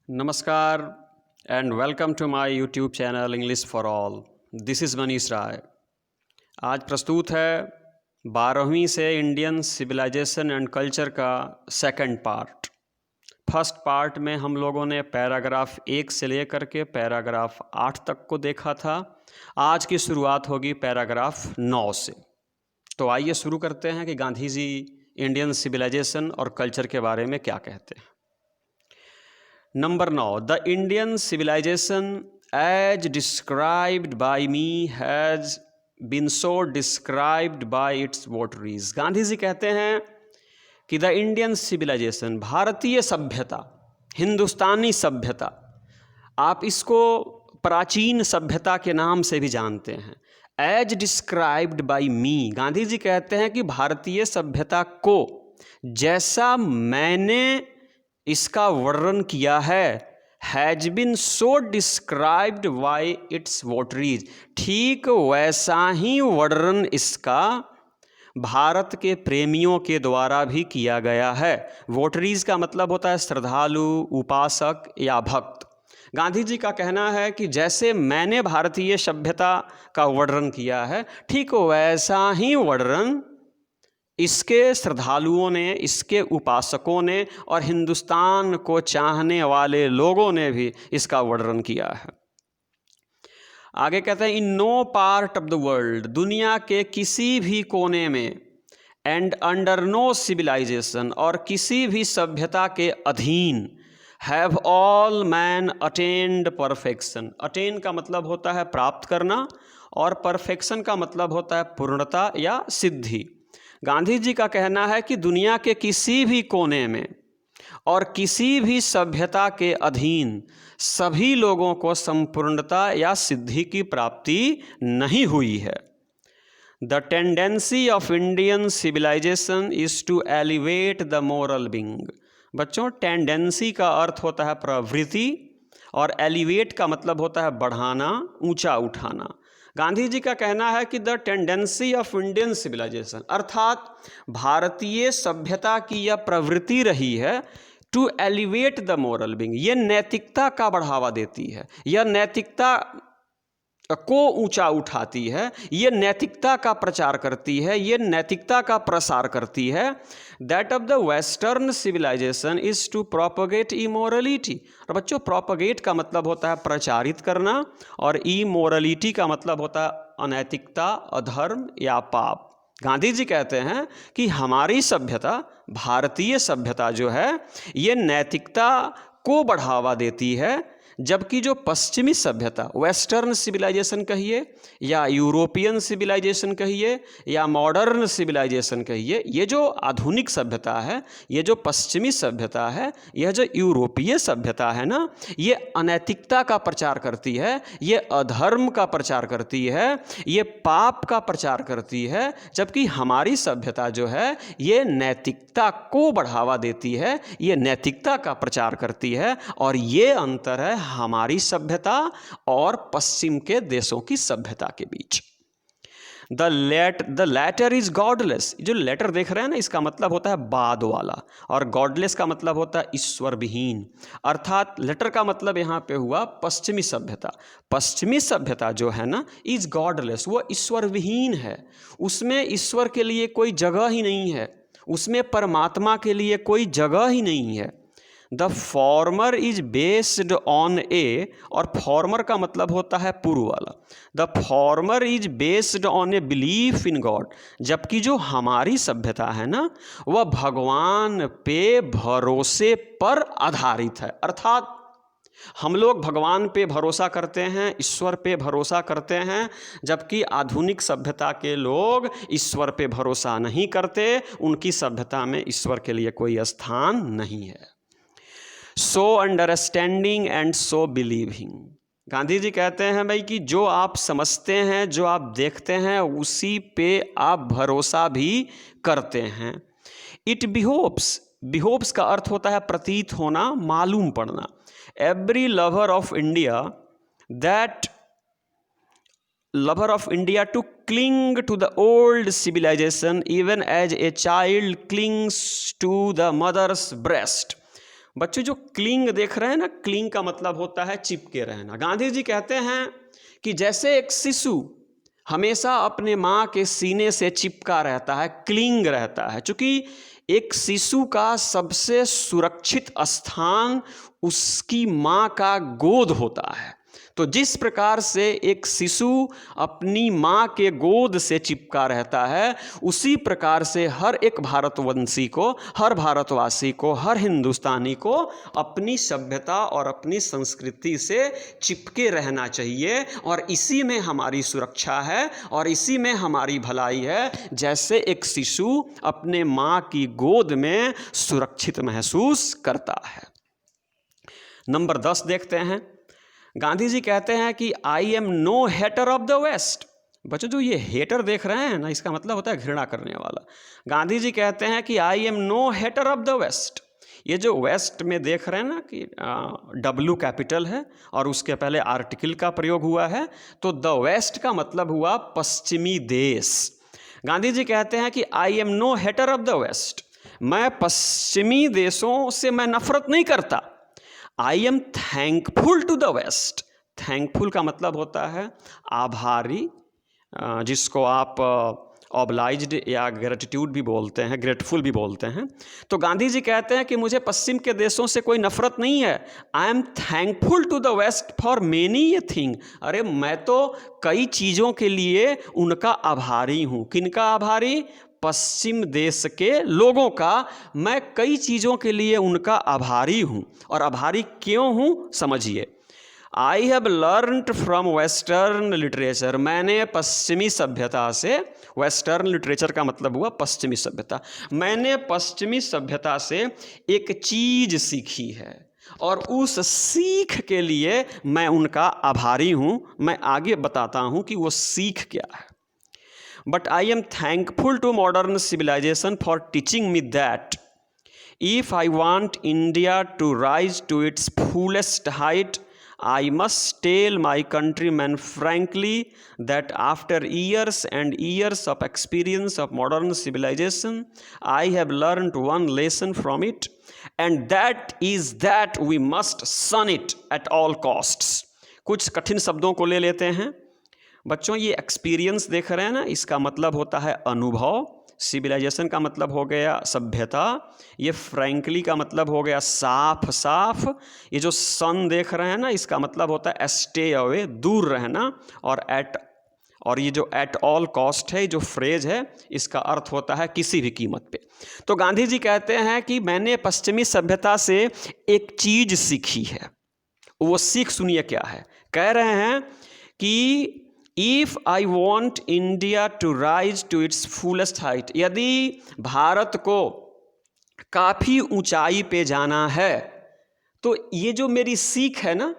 नमस्कार and welcome to my YouTube channel English for all. This is Manish Rai. आज प्रस्तुत है 12वीं से इंडियन सिविलाइजेशन एंड कल्चर का सेकंड पार्ट। फर्स्ट पार्ट में हम लोगों ने पैराग्राफ 1 से लेकर के पैराग्राफ 8 तक को देखा था। आज की शुरुआत होगी पैराग्राफ 9 से। तो आइए शुरू करते हैं कि गांधी जी इंडियन सिविलाइजेशन और कल्चर के बारे में क्या कहते हैं। Number 9. The Indian civilization as described by me has been so described by its votaries. Gandhi ji कहते हैं कि द इंडियन सिविलाइजेशन, भारतीय सभ्यता, हिंदुस्तानी सभ्यता, आप इसको प्राचीन सभ्यता के नाम से भी जानते हैं। एज डिस्क्राइब्ड बाई मी, गांधी जी कहते हैं कि भारतीय सभ्यता को जैसा मैंने इसका वर्णन किया है, has been so described by its votaries, ठीक वैसा ही वर्णन इसका भारत के प्रेमियों के द्वारा भी किया गया है। वोटरीज का मतलब होता है श्रद्धालु, उपासक या भक्त। गांधी जी का कहना है कि जैसे मैंने भारतीय सभ्यता का वर्णन किया है, ठीक वैसा ही वर्णन इसके श्रद्धालुओं ने, इसके उपासकों ने और हिंदुस्तान को चाहने वाले लोगों ने भी इसका वर्णन किया है। आगे कहते हैं, in no part of the world, दुनिया के किसी भी कोने में, एंड अंडर नो सिविलाइजेशन, और किसी भी सभ्यता के अधीन, have all man attend perfection. Attain का मतलब होता है प्राप्त करना और परफेक्शन का मतलब होता है पूर्णता या सिद्धि। गांधी जी का कहना है कि दुनिया के किसी भी कोने में और किसी भी सभ्यता के अधीन सभी लोगों को संपूर्णता या सिद्धि की प्राप्ति नहीं हुई है। The tendency of Indian civilization is to elevate the moral being. बच्चों, टेंडेंसी का अर्थ होता है प्रवृत्ति और एलिवेट का मतलब होता है बढ़ाना, ऊंचा उठाना। गांधी जी का कहना है कि the tendency of Indian civilization, अर्थात भारतीय सभ्यता की यह प्रवृत्ति रही है to elevate the moral being, ये नैतिकता का बढ़ावा देती है, यह नैतिकता को ऊंचा उठाती है, ये नैतिकता का प्रचार करती है, ये नैतिकता का प्रसार करती है। That of the western civilization is to propagate immorality. और बच्चों, प्रोपोगेट का मतलब होता है प्रचारित करना और इमोरलिटी का मतलब होता है अनैतिकता, अधर्म या पाप। गांधी जी कहते हैं कि हमारी सभ्यता, भारतीय सभ्यता जो है, ये नैतिकता को बढ़ावा देती है, जबकि जो पश्चिमी सभ्यता, वेस्टर्न सिविलाइजेशन कहिए या यूरोपियन सिविलाइजेशन कहिए या मॉडर्न सिविलाइजेशन कहिए, ये जो आधुनिक सभ्यता है, ये जो पश्चिमी सभ्यता है, यह जो यूरोपीय सभ्यता है ना, ये अनैतिकता का प्रचार करती है, ये अधर्म का प्रचार करती है, ये पाप का प्रचार करती है, जबकि हमारी सभ्यता जो है, ये नैतिकता को बढ़ावा देती है, ये नैतिकता का प्रचार करती है। और ये अंतर है हमारी सभ्यता और पश्चिम के देशों की सभ्यता के बीच। The latter is godless. जो लेटर देख रहे हैं ना, इसका मतलब होता है बाद वाला, और गॉडलेस का मतलब होता है ईश्वर विहीन। अर्थात लेटर का मतलब यहाँ पे हुआ पश्चिमी सभ्यता। पश्चिमी सभ्यता जो है ना, इज गॉडलेस, वो ईश्वर विहीन है, उसमें ईश्वर के लिए कोई जगह ही नहीं है, उसमें परमात्मा के लिए कोई जगह ही नहीं है। The former is based on a, और फॉर्मर का मतलब होता है पूर्व वाला। The former is based on a belief in God, जबकि जो हमारी सभ्यता है ना, वह भगवान पे भरोसे पर आधारित है। अर्थात हम लोग भगवान पे भरोसा करते हैं, ईश्वर पे भरोसा करते हैं, जबकि आधुनिक सभ्यता के लोग ईश्वर पे भरोसा नहीं करते, उनकी सभ्यता में ईश्वर के लिए कोई स्थान नहीं है। So understanding and so believing. Gandhi ji कहते हैं भाई कि जो आप समझते हैं, जो आप देखते हैं, उसी पे आप भरोसा भी करते हैं। इट बिहोप्स, बिहोप्स का अर्थ होता है प्रतीत होना, मालूम पड़ना। Every lover of India, that lover of India to cling to the old civilization even as a child clings to the mother's breast. बच्चों जो क्लिंग देख रहे हैं ना, क्लिंग का मतलब होता है चिपके रहना। गांधी जी कहते हैं कि जैसे एक शिशु हमेशा अपने माँ के सीने से चिपका रहता है, क्लिंग रहता है, चूंकि एक शिशु का सबसे सुरक्षित स्थान उसकी माँ का गोद होता है। तो जिस प्रकार से एक शिशु अपनी माँ के गोद से चिपका रहता है, उसी प्रकार से हर एक भारतवंशी को, हर भारतवासी को, हर हिंदुस्तानी को अपनी सभ्यता और अपनी संस्कृति से चिपके रहना चाहिए। और इसी में हमारी सुरक्षा है और इसी में हमारी भलाई है, जैसे एक शिशु अपने माँ की गोद में सुरक्षित महसूस करता है। नंबर 10 देखते हैं। गांधी जी कहते हैं कि I am no hater of the west. बच्चों जो ये हेटर देख रहे हैं ना, इसका मतलब होता है घृणा करने वाला। गांधी जी कहते हैं कि I am no hater of the west. ये जो वेस्ट में देख रहे हैं ना कि W कैपिटल है और उसके पहले आर्टिकल का प्रयोग हुआ है, तो द वेस्ट का मतलब हुआ पश्चिमी देश। गांधी जी कहते हैं कि I am no hater of the west. मैं पश्चिमी देशों से मैं नफरत नहीं करता। I am thankful to the west. Thankful का मतलब होता है आभारी, जिसको आप ऑब्लाइज्ड या ग्रेटिट्यूड भी बोलते हैं, ग्रेटफुल भी बोलते हैं। तो गांधी जी कहते हैं कि मुझे पश्चिम के देशों से कोई नफरत नहीं है। I am thankful to the west for many a thing. अरे मैं तो कई चीज़ों के लिए उनका आभारी हूँ। किनका आभारी? पश्चिम देश के लोगों का मैं कई चीज़ों के लिए उनका आभारी हूँ। और आभारी क्यों हूँ समझिए। आई have learned from western literature. मैंने पश्चिमी सभ्यता से, वेस्टर्न लिटरेचर का मतलब हुआ पश्चिमी सभ्यता, मैंने पश्चिमी सभ्यता से एक चीज़ सीखी है और उस सीख के लिए मैं उनका आभारी हूँ। मैं आगे बताता हूँ कि वो सीख क्या है। But I am thankful to modern civilization for teaching me that if I want India to rise to its fullest height, I must tell my countrymen frankly that after years and years of experience of modern civilization, I have learned one lesson from it, and that is that we must shun it at all costs. कुछ कठिन शब्दों को ले लेते हैं। बच्चों ये experience देख रहे हैं ना, इसका मतलब होता है अनुभव। सिविलाइजेशन का मतलब हो गया सभ्यता। ये फ्रैंकली का मतलब हो गया साफ साफ। ये जो सन देख रहे हैं ना, इसका मतलब होता है स्टे अवे, दूर रहना। और ये जो एट ऑल कॉस्ट है, जो फ्रेज है, इसका अर्थ होता है किसी भी कीमत पे। तो गांधी जी कहते हैं कि मैंने पश्चिमी सभ्यता से एक चीज़ सीखी है। वो सीख सुनिए क्या है। कह रहे हैं कि If I want India to rise to its fullest height, यदि भारत को काफ़ी ऊंचाई पे जाना है, तो ये जो मेरी सीख है ना,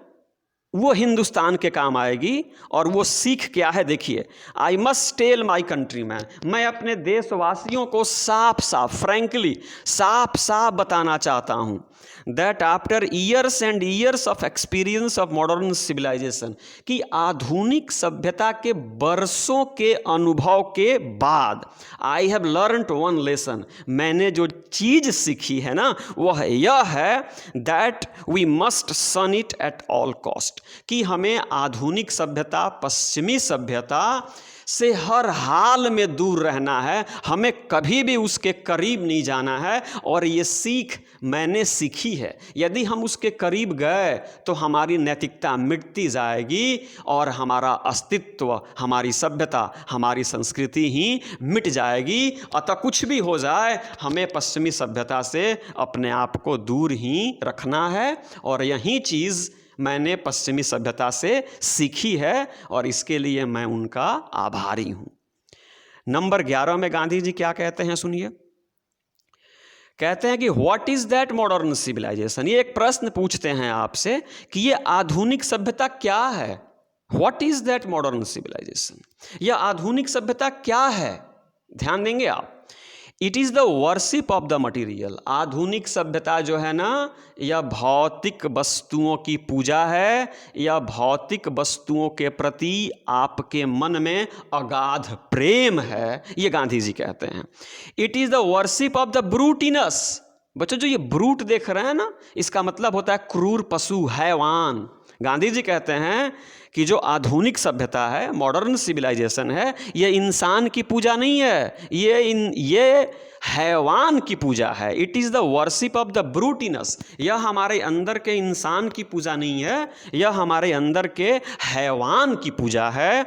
वो हिंदुस्तान के काम आएगी। और वो सीख क्या है देखिए। I must tell my countryman. मैं अपने देशवासियों को साफ साफ, फ्रैंकली साफ साफ बताना चाहता हूँ that after years and years of experience of modern civilization, कि आधुनिक सभ्यता के बरसों के अनुभव के बाद I have learned one lesson, मैंने जो चीज़ सीखी है ना, वह यह है that we must shun it at all cost, कि हमें आधुनिक सभ्यता, पश्चिमी सभ्यता से हर हाल में दूर रहना है। हमें कभी भी उसके करीब नहीं जाना है। और ये सीख मैंने सीखी है। यदि हम उसके करीब गए तो हमारी नैतिकता मिटती जाएगी और हमारा अस्तित्व, हमारी सभ्यता, हमारी संस्कृति ही मिट जाएगी। अतः कुछ भी हो जाए, हमें पश्चिमी सभ्यता से अपने आप को दूर ही रखना है। और यही चीज़ मैंने पश्चिमी सभ्यता से सीखी है और इसके लिए मैं उनका आभारी हूँ। नंबर 11 में गांधी जी क्या कहते हैं सुनिए। कहते हैं कि what is that modern civilization. ये एक प्रश्न पूछते हैं आपसे कि ये आधुनिक सभ्यता क्या है। What is that modern civilization, यह आधुनिक सभ्यता क्या है। ध्यान देंगे आप। It is the worship of the material. आधुनिक सभ्यता जो है ना, यह भौतिक वस्तुओं की पूजा है, या भौतिक वस्तुओं के प्रति आपके मन में अगाध प्रेम है, ये गांधी जी कहते हैं। It is the worship of the brute in us. बच्चों जो ये ब्रूट देख रहे हैं ना, इसका मतलब होता है क्रूर पशु, हैवान। गांधी जी कहते हैं कि जो आधुनिक सभ्यता है, मॉडर्न सिविलाइजेशन है, ये इंसान की पूजा नहीं है, ये हैवान की पूजा है। It is the worship of the brute in us. यह हमारे अंदर के इंसान की पूजा नहीं है, यह हमारे अंदर के हैवान की पूजा है।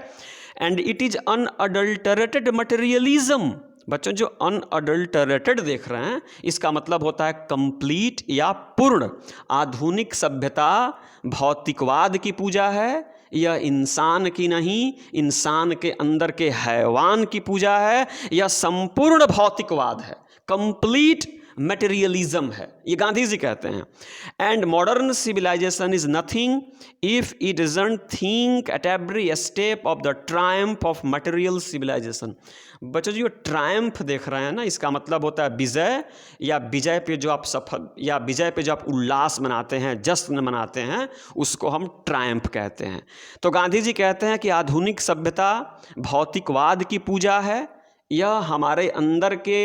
And it is unadulterated materialism. बच्चों जो अनअडल्टरेटेड देख रहे हैं, इसका मतलब होता है कंप्लीट या पूर्ण। आधुनिक सभ्यता भौतिकवाद की पूजा है, यह इंसान की नहीं, इंसान के अंदर के हैवान की पूजा है। यह संपूर्ण भौतिकवाद है, कंप्लीट मटेरियलिज्म है, ये गांधी जी कहते हैं। And modern civilization is nothing if it doesn't think at every step of the triumph of material civilization. बच्चों जो ट्रायम्फ देख रहे हैं ना, इसका मतलब होता है विजय, या विजय पे जो आप सफल, या विजय पे जो आप उल्लास मनाते हैं, जश्न मनाते हैं, उसको हम ट्रायम्फ कहते हैं। तो गांधी जी कहते हैं कि आधुनिक सभ्यता भौतिकवाद की पूजा है, यह हमारे अंदर के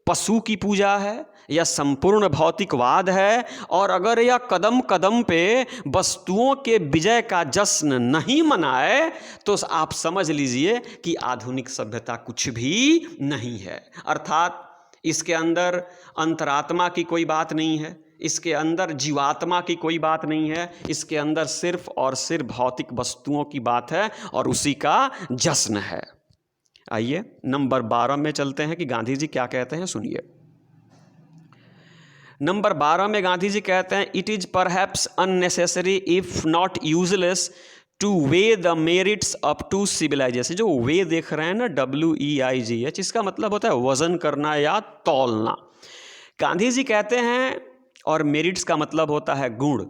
पशु की पूजा है, यह संपूर्ण भौतिकवाद है। और अगर यह कदम कदम पे वस्तुओं के विजय का जश्न नहीं मनाए तो आप समझ लीजिए कि आधुनिक सभ्यता कुछ भी नहीं है। अर्थात इसके अंदर अंतरात्मा की कोई बात नहीं है, इसके अंदर जीवात्मा की कोई बात नहीं है, इसके अंदर सिर्फ और सिर्फ भौतिक वस्तुओं की बात है और उसी का जश्न है। आइए नंबर 12 में चलते हैं कि गांधी जी क्या कहते हैं, सुनिए। नंबर 12 में गांधी जी कहते हैं, it is perhaps unnecessary if not useless to weigh the merits up to civilization. जो वे देख रहे हैं ना, WEIGH, इसका मतलब होता है वजन करना या तौलना। गांधी जी कहते हैं, और मेरिट्स का मतलब होता है गुण,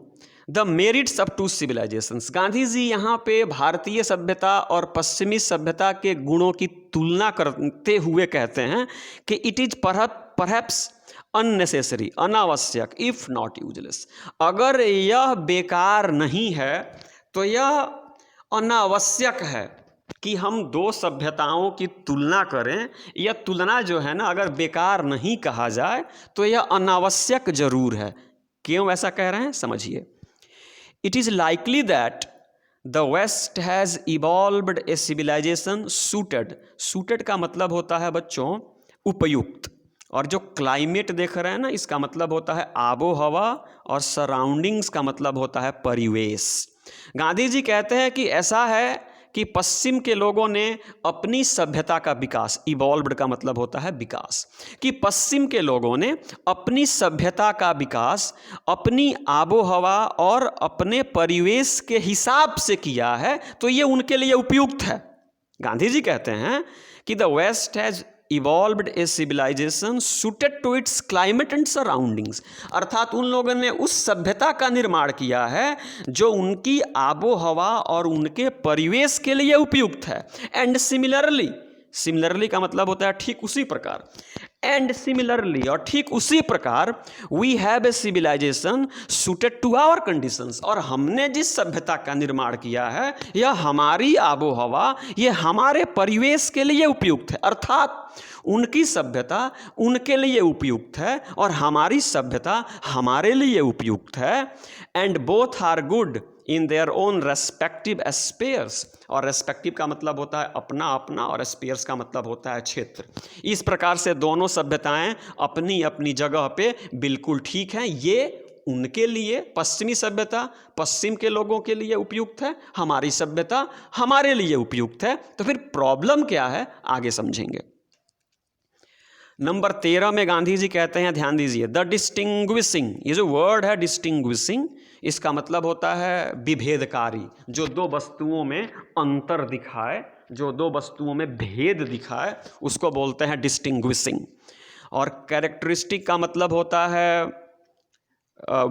the merits up to civilizations. Gandhi ji यहाँ पे भारतीय सभ्यता और पश्चिमी सभ्यता के गुणों की तुलना करते हुए कहते हैं कि इट इज परहैप्स अननेसेसरी, अनावश्यक, इफ नॉट यूजलेस। अगर यह बेकार नहीं है तो यह अनावश्यक है कि हम दो सभ्यताओं की तुलना करें। यह तुलना जो है ना, अगर बेकार नहीं कहा जाए तो यह अनावश्यक जरूर है। क्यों ऐसा कह रहे हैं, समझिए। It is likely that the West has evolved a civilization suited का मतलब होता है बच्चों उपयुक्त, और जो क्लाइमेट देख रहे हैं ना, इसका मतलब होता है आबो हवा, और सराउंडिंग्स का मतलब होता है परिवेश। गांधी जी कहते हैं कि ऐसा है कि पश्चिम के लोगों ने अपनी सभ्यता का विकास, इवॉल्व्ड का मतलब होता है विकास, कि पश्चिम के लोगों ने अपनी सभ्यता का विकास अपनी आबो हवा और अपने परिवेश के हिसाब से किया है, तो ये उनके लिए उपयुक्त है। गांधी जी कहते हैं कि the west has evolved a civilization suited to its climate and surroundings. अर्थात उन लोगों ने उस सभ्यता का निर्माण किया है जो उनकी आबो हवा और उनके परिवेश के लिए उपयुक्त है। एंड सिमिलरली का मतलब होता है ठीक उसी प्रकार, एंड सिमिलरली और ठीक उसी प्रकार we have a civilization suited to our conditions. और हमने जिस सभ्यता का निर्माण किया है यह हमारी आबो हवा, यह हमारे परिवेश के लिए उपयुक्त है। अर्थात उनकी सभ्यता उनके लिए उपयुक्त है और हमारी सभ्यता हमारे लिए उपयुक्त है। And both are good in their own respective spheres. और रेस्पेक्टिव का मतलब होता है अपना अपना, और स्पेयर्स का मतलब होता है क्षेत्र। इस प्रकार से दोनों सभ्यताएं अपनी अपनी जगह पे बिल्कुल ठीक हैं। ये उनके लिए, पश्चिमी सभ्यता पश्चिम के लोगों के लिए उपयुक्त है, हमारी सभ्यता हमारे लिए उपयुक्त है। तो फिर प्रॉब्लम क्या है, आगे समझेंगे। नंबर 13 में गांधी जी कहते हैं, ध्यान दीजिए, द डिस्टिंग्विशिंग। ये जो वर्ड है डिस्टिंग्विशिंग, इसका मतलब होता है विभेदकारी, जो दो वस्तुओं में अंतर दिखाए, जो दो वस्तुओं में भेद दिखाए, उसको बोलते हैं डिस्टिंग्विशिंग। और कैरेक्टरिस्टिक का मतलब होता है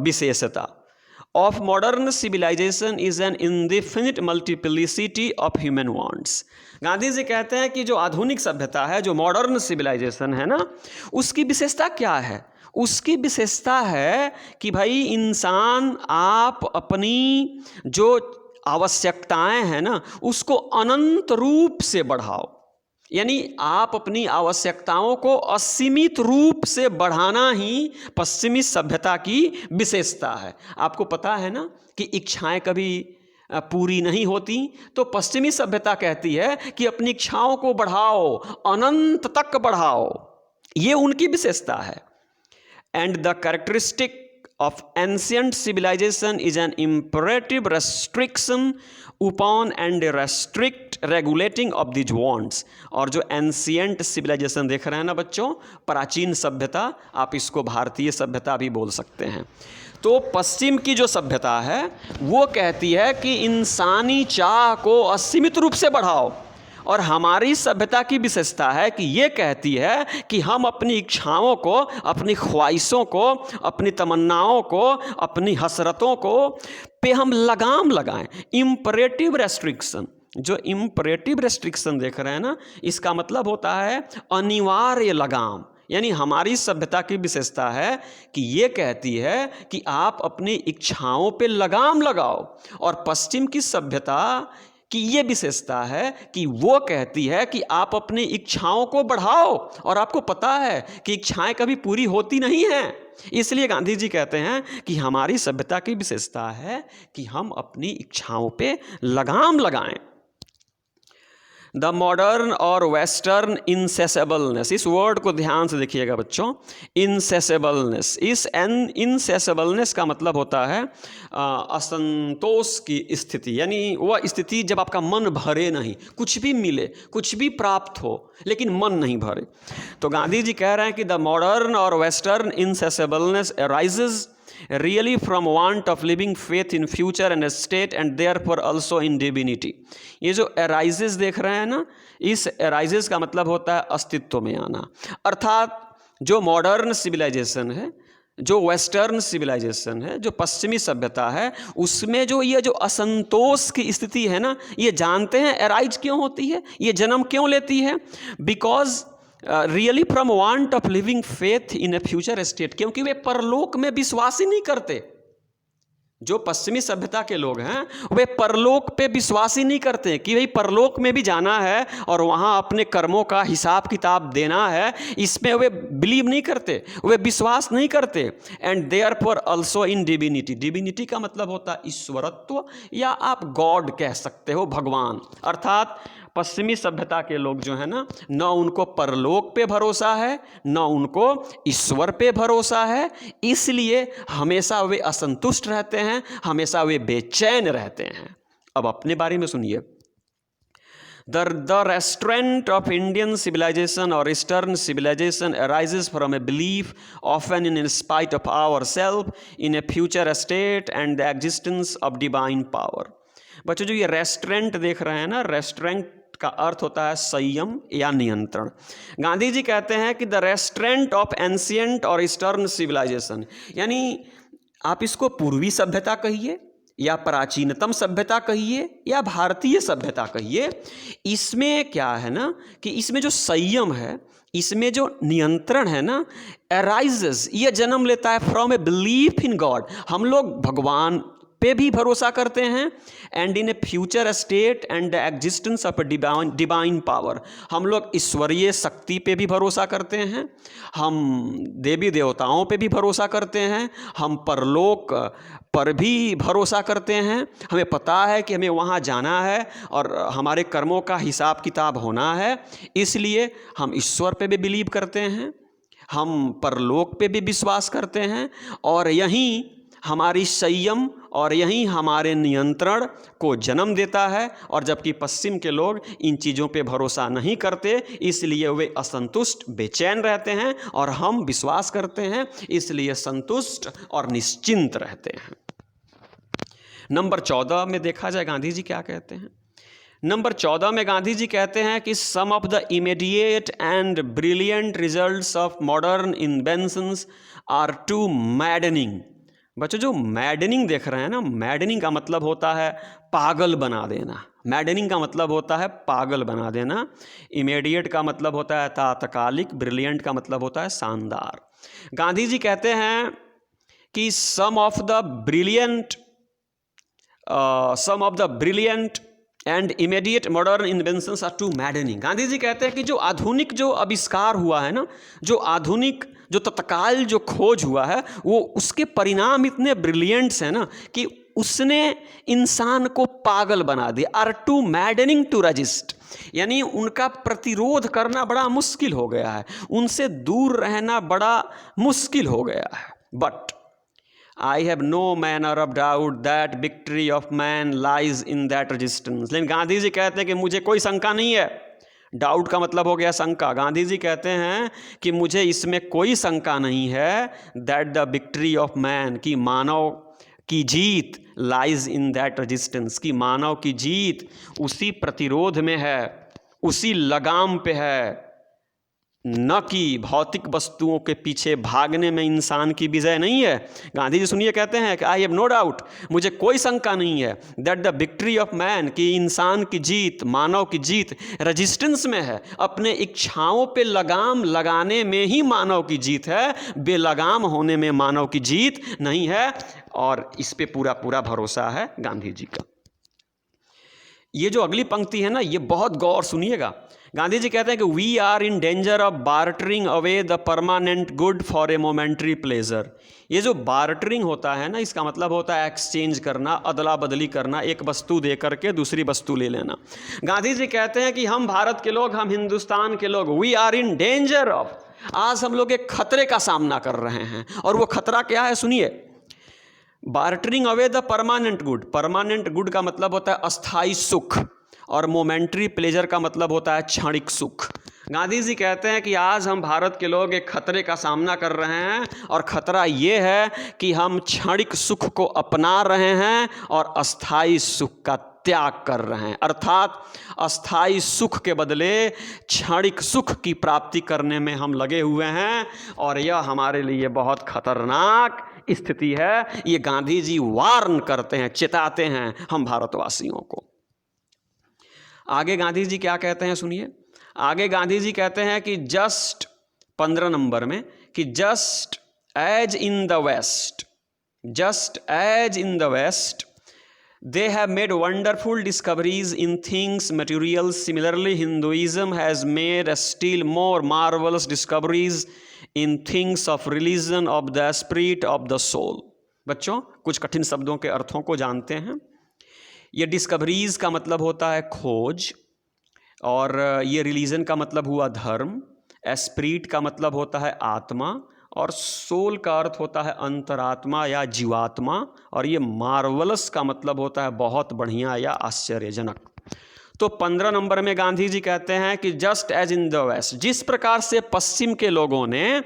विशेषता। Of modern civilization is an indefinite multiplicity of human wants. Gandhi ji कहते हैं कि जो आधुनिक सभ्यता है, जो मॉडर्न सिविलाइजेशन है ना, उसकी विशेषता क्या है? उसकी विशेषता है कि भाई इंसान आप अपनी जो आवश्यकताएं हैं ना, उसको अनंत रूप से बढ़ाओ। यानी आप अपनी आवश्यकताओं को असीमित रूप से बढ़ाना ही पश्चिमी सभ्यता की विशेषता है। आपको पता है ना कि इच्छाएं कभी पूरी नहीं होती, तो पश्चिमी सभ्यता कहती है कि अपनी इच्छाओं को बढ़ाओ, अनंत तक बढ़ाओ, ये उनकी विशेषता है। And the characteristic of ancient civilization is an imperative restriction upon and restrict regulating of these wants। और जो एंशियंट सिविलाइजेशन देख रहे हैं ना बच्चों, प्राचीन सभ्यता, आप इसको भारतीय सभ्यता भी बोल सकते हैं। तो पश्चिम की जो सभ्यता है वो कहती है कि इंसानी चाह को असीमित रूप से बढ़ाओ, और हमारी सभ्यता की विशेषता है कि ये कहती है कि हम अपनी इच्छाओं को, अपनी ख्वाहिशों को, अपनी तमन्नाओं को, अपनी हसरतों को पे हम लगाम लगाएं। इम्परेटिव रेस्ट्रिक्शन, जो इम्परेटिव रेस्ट्रिक्शन देख रहे हैं ना, इसका मतलब होता है अनिवार्य लगाम। यानी हमारी सभ्यता की विशेषता है कि ये कहती है कि आप अपनी इच्छाओं पे लगाम लगाओ, और पश्चिम की सभ्यता कि ये विशेषता है कि वो कहती है कि आप अपनी इच्छाओं को बढ़ाओ, और आपको पता है कि इच्छाएं कभी पूरी होती नहीं हैं। इसलिए गांधी जी कहते हैं कि हमारी सभ्यता की विशेषता है कि हम अपनी इच्छाओं पे लगाम लगाएं। द मॉडर्न और वेस्टर्न इंसेसेबलनेस, इस वर्ड को ध्यान से देखिएगा बच्चों, इंसेसेबलनेस। इस इंसेसेबलनेस का मतलब होता है असंतोष की स्थिति, यानी वह स्थिति जब आपका मन भरे नहीं, कुछ भी मिले, कुछ भी प्राप्त हो, लेकिन मन नहीं भरे। तो गांधी जी कह रहे हैं कि द मॉडर्न और western insatiableness arises really from want of living faith in future and state and therefore also in divinity। ये जो arises देख रहे हैं ना, इस arises का मतलब होता है अस्तित्व में आना। अर्थात जो मॉडर्न सिविलाइजेशन है, जो वेस्टर्न सिविलाइजेशन है, जो पश्चिमी सभ्यता है, उसमें जो ये जो असंतोष की स्थिति है ना, ये जानते हैं अराइज क्यों होती है, ये जन्म क्यों लेती है। Because really from want of living faith in A future state, क्योंकि वे परलोक में विश्वास ही नहीं करते। जो पश्चिमी सभ्यता के लोग हैं वे परलोक पे विश्वास ही नहीं करते कि भाई परलोक में भी जाना है और वहाँ अपने कर्मों का हिसाब किताब देना है, इसमें वे बिलीव नहीं करते, वे विश्वास नहीं करते। And therefore also in divinity, divinity का मतलब होता है ईश्वरत्व, या आप गॉड कह सकते हो, भगवान। अर्थात पश्चिमी सभ्यता के लोग जो है ना, न उनको परलोक पे भरोसा है, न उनको ईश्वर पे भरोसा है, इसलिए हमेशा वे असंतुष्ट रहते हैं, हमेशा वे बेचैन रहते हैं। अब अपने बारे में सुनिए। The restraint of Indian civilization or Eastern civilization arises from a belief, often in spite of ourselves, in a future state and the existence of divine power। बच्चों जो ये रेस्ट्रेंट देख रहे हैं ना, रेस्ट्रेंट का अर्थ होता है संयम या नियंत्रण। गांधी जी कहते हैं कि द रेस्ट्रेंट ऑफ एंशियंट और ईस्टर्न सिविलाइजेशन, यानी आप इसको पूर्वी सभ्यता कहिए या प्राचीनतम सभ्यता कहिए या भारतीय सभ्यता कहिए, इसमें क्या है ना कि इसमें जो संयम है, इसमें जो नियंत्रण है ना, अराइजेस, ये जन्म लेता है from A belief in God. हम लोग भगवान पे भी भरोसा करते हैं, and in A future state and the existence of divine power, हम लोग ईश्वरीय शक्ति पे भी भरोसा करते हैं, हम देवी देवताओं पे भी भरोसा करते हैं, हम परलोक पर भी भरोसा करते हैं। हमें पता है कि हमें वहाँ जाना है और हमारे कर्मों का हिसाब किताब होना है, इसलिए हम ईश्वर पे भी बिलीव करते हैं, हम परलोक पे भी विश्वास करते हैं, और यहीं हमारी संयम और यही हमारे नियंत्रण को जन्म देता है। और जबकि पश्चिम के लोग इन चीज़ों पे भरोसा नहीं करते, इसलिए वे असंतुष्ट बेचैन रहते हैं, और हम विश्वास करते हैं इसलिए संतुष्ट और निश्चिंत रहते हैं। नंबर 14 में देखा जाए गांधी जी क्या कहते हैं। नंबर 14 में गांधी जी कहते हैं कि some of the immediate and brilliant results of modern inventions are too maddening. बच्चों जो मैडनिंग देख रहे हैं ना, मैडनिंग का मतलब होता है पागल बना देना, मैडनिंग का मतलब होता है पागल बना देना, इमीडिएट का मतलब होता है तात्कालिक, ब्रिलियंट का मतलब होता है शानदार। गांधी जी कहते हैं कि some of the brilliant and immediate modern inventions are too maddening. Gandhi ji कहते हैं कि जो आधुनिक जो आविष्कार हुआ है ना, जो आधुनिक जो तत्काल जो खोज हुआ है, वो उसके परिणाम इतने ब्रिलियंट्स हैं ना कि उसने इंसान को पागल बना दिया। Are too maddening to resist, यानी उनका प्रतिरोध करना बड़ा मुश्किल हो गया है, उनसे दूर रहना बड़ा मुश्किल हो गया है। But I have no manner of doubt that victory of man lies in that resistance। लेकिन गांधी जी कहते हैं कि मुझे कोई शंका नहीं है। डाउट का मतलब हो गया शंका। गांधी जी कहते हैं कि मुझे इसमें कोई शंका नहीं है, that the victory of man, कि मानव की जीत, लाइज इन दैट रेजिस्टेंस, कि मानव की जीत उसी प्रतिरोध में है, उसी लगाम पे है, न कि भौतिक वस्तुओं के पीछे भागने में इंसान की विजय नहीं है। गांधी जी सुनिए कहते हैं कि आई हैव नो डाउट, मुझे कोई शंका नहीं है, that the victory of man, कि इंसान की जीत, मानव की जीत रेजिस्टेंस में है, अपने इच्छाओं पे लगाम लगाने में ही मानव की जीत है, बेलगाम होने में मानव की जीत नहीं है। और इस पे पूरा पूरा भरोसा है गांधी जी का। ये जो अगली पंक्ति है ना, ये बहुत गौर सुनिएगा। गांधी जी कहते हैं कि we are in danger of bartering away the permanent good for a momentary pleasure. ये जो बार्टरिंग होता है ना, इसका मतलब होता है एक्सचेंज करना, अदला बदली करना, एक वस्तु दे करके दूसरी वस्तु ले लेना। गांधी जी कहते हैं कि हम भारत के लोग, हम हिंदुस्तान के लोग, we are in danger of, आज हम लोग एक खतरे का सामना कर रहे हैं। और वो खतरा क्या है सुनिए, bartering away the permanent good. Permanent good का मतलब होता है अस्थाई सुख, और मोमेंट्री प्लेजर का मतलब होता है क्षणिक सुख। गांधी जी कहते हैं कि आज हम भारत के लोग एक खतरे का सामना कर रहे हैं, और खतरा ये है कि हम क्षणिक सुख को अपना रहे हैं और अस्थाई सुख का त्याग कर रहे हैं। अर्थात अस्थाई सुख के बदले क्षणिक सुख की प्राप्ति करने में हम लगे हुए हैं, और यह हमारे लिए बहुत खतरनाक स्थिति है। ये गांधी जी वार्न करते हैं, चेताते हैं हम भारतवासियों को। आगे गांधी जी क्या कहते हैं सुनिए। आगे गांधी जी कहते हैं कि जस्ट 15 नंबर में, कि just as in the West, just as in the West they have made wonderful discoveries in things material, similarly Hinduism has made still more marvelous discoveries in things of religion, of the spirit, of the soul। बच्चों, कुछ कठिन शब्दों के अर्थों को जानते हैं। ये डिस्कवरीज का मतलब होता है खोज, और ये रिलीजन का मतलब हुआ धर्म, स्पिरिट का मतलब होता है आत्मा, और सोल का अर्थ होता है अंतरात्मा या जीवात्मा, और ये मार्वलस का मतलब होता है बहुत बढ़िया या आश्चर्यजनक। तो 15 नंबर में गांधी जी कहते हैं कि just as in the West, जिस प्रकार से पश्चिम के लोगों ने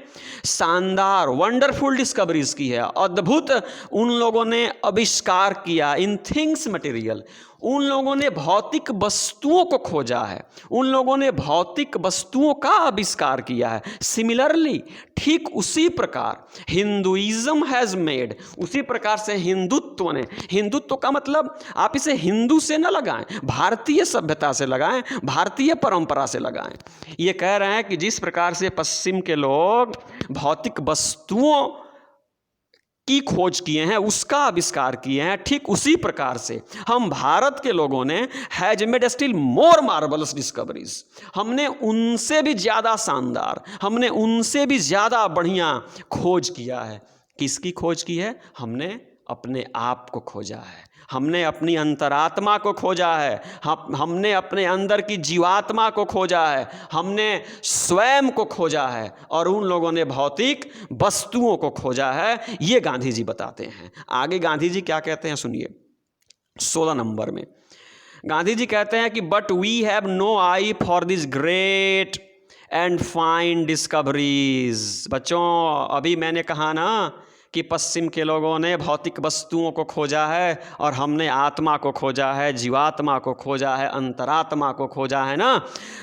शानदार वंडरफुल डिस्कवरीज की है, अद्भुत उन लोगों ने आविष्कार किया, इन थिंग्स मटेरियल, उन लोगों ने भौतिक वस्तुओं को खोजा है, उन लोगों ने भौतिक वस्तुओं का आविष्कार किया है। सिमिलरली, ठीक उसी प्रकार हिंदुइज्म हैज़ मेड, उसी प्रकार से हिंदुत्व ने, हिंदुत्व का मतलब आप इसे हिंदू से न लगाएं, भारतीय सभ्यता से लगाएं, भारतीय परंपरा से लगाएं। ये कह रहे हैं कि जिस प्रकार से पश्चिम के लोग भौतिक वस्तुओं की खोज किए हैं, उसका आविष्कार किए हैं, ठीक उसी प्रकार से हम भारत के लोगों ने has made still more marvellous discoveries, हमने उनसे भी ज़्यादा शानदार, हमने उनसे भी ज़्यादा बढ़िया खोज किया है। किसकी खोज की है? हमने अपने आप को खोजा है, हमने अपनी अंतरात्मा को खोजा है, हमने अपने अंदर की जीवात्मा को खोजा है, हमने स्वयं को खोजा है, और उन लोगों ने भौतिक वस्तुओं को खोजा है। ये गांधी जी बताते हैं। आगे गांधी जी क्या कहते हैं सुनिए, 16 नंबर में गांधी जी कहते हैं कि but we have no eye for this great and fine discoveries. बच्चों, अभी मैंने कहा ना कि पश्चिम के लोगों ने भौतिक वस्तुओं को खोजा है, और हमने आत्मा को खोजा है, जीवात्मा को खोजा है, अंतरात्मा को खोजा है ना।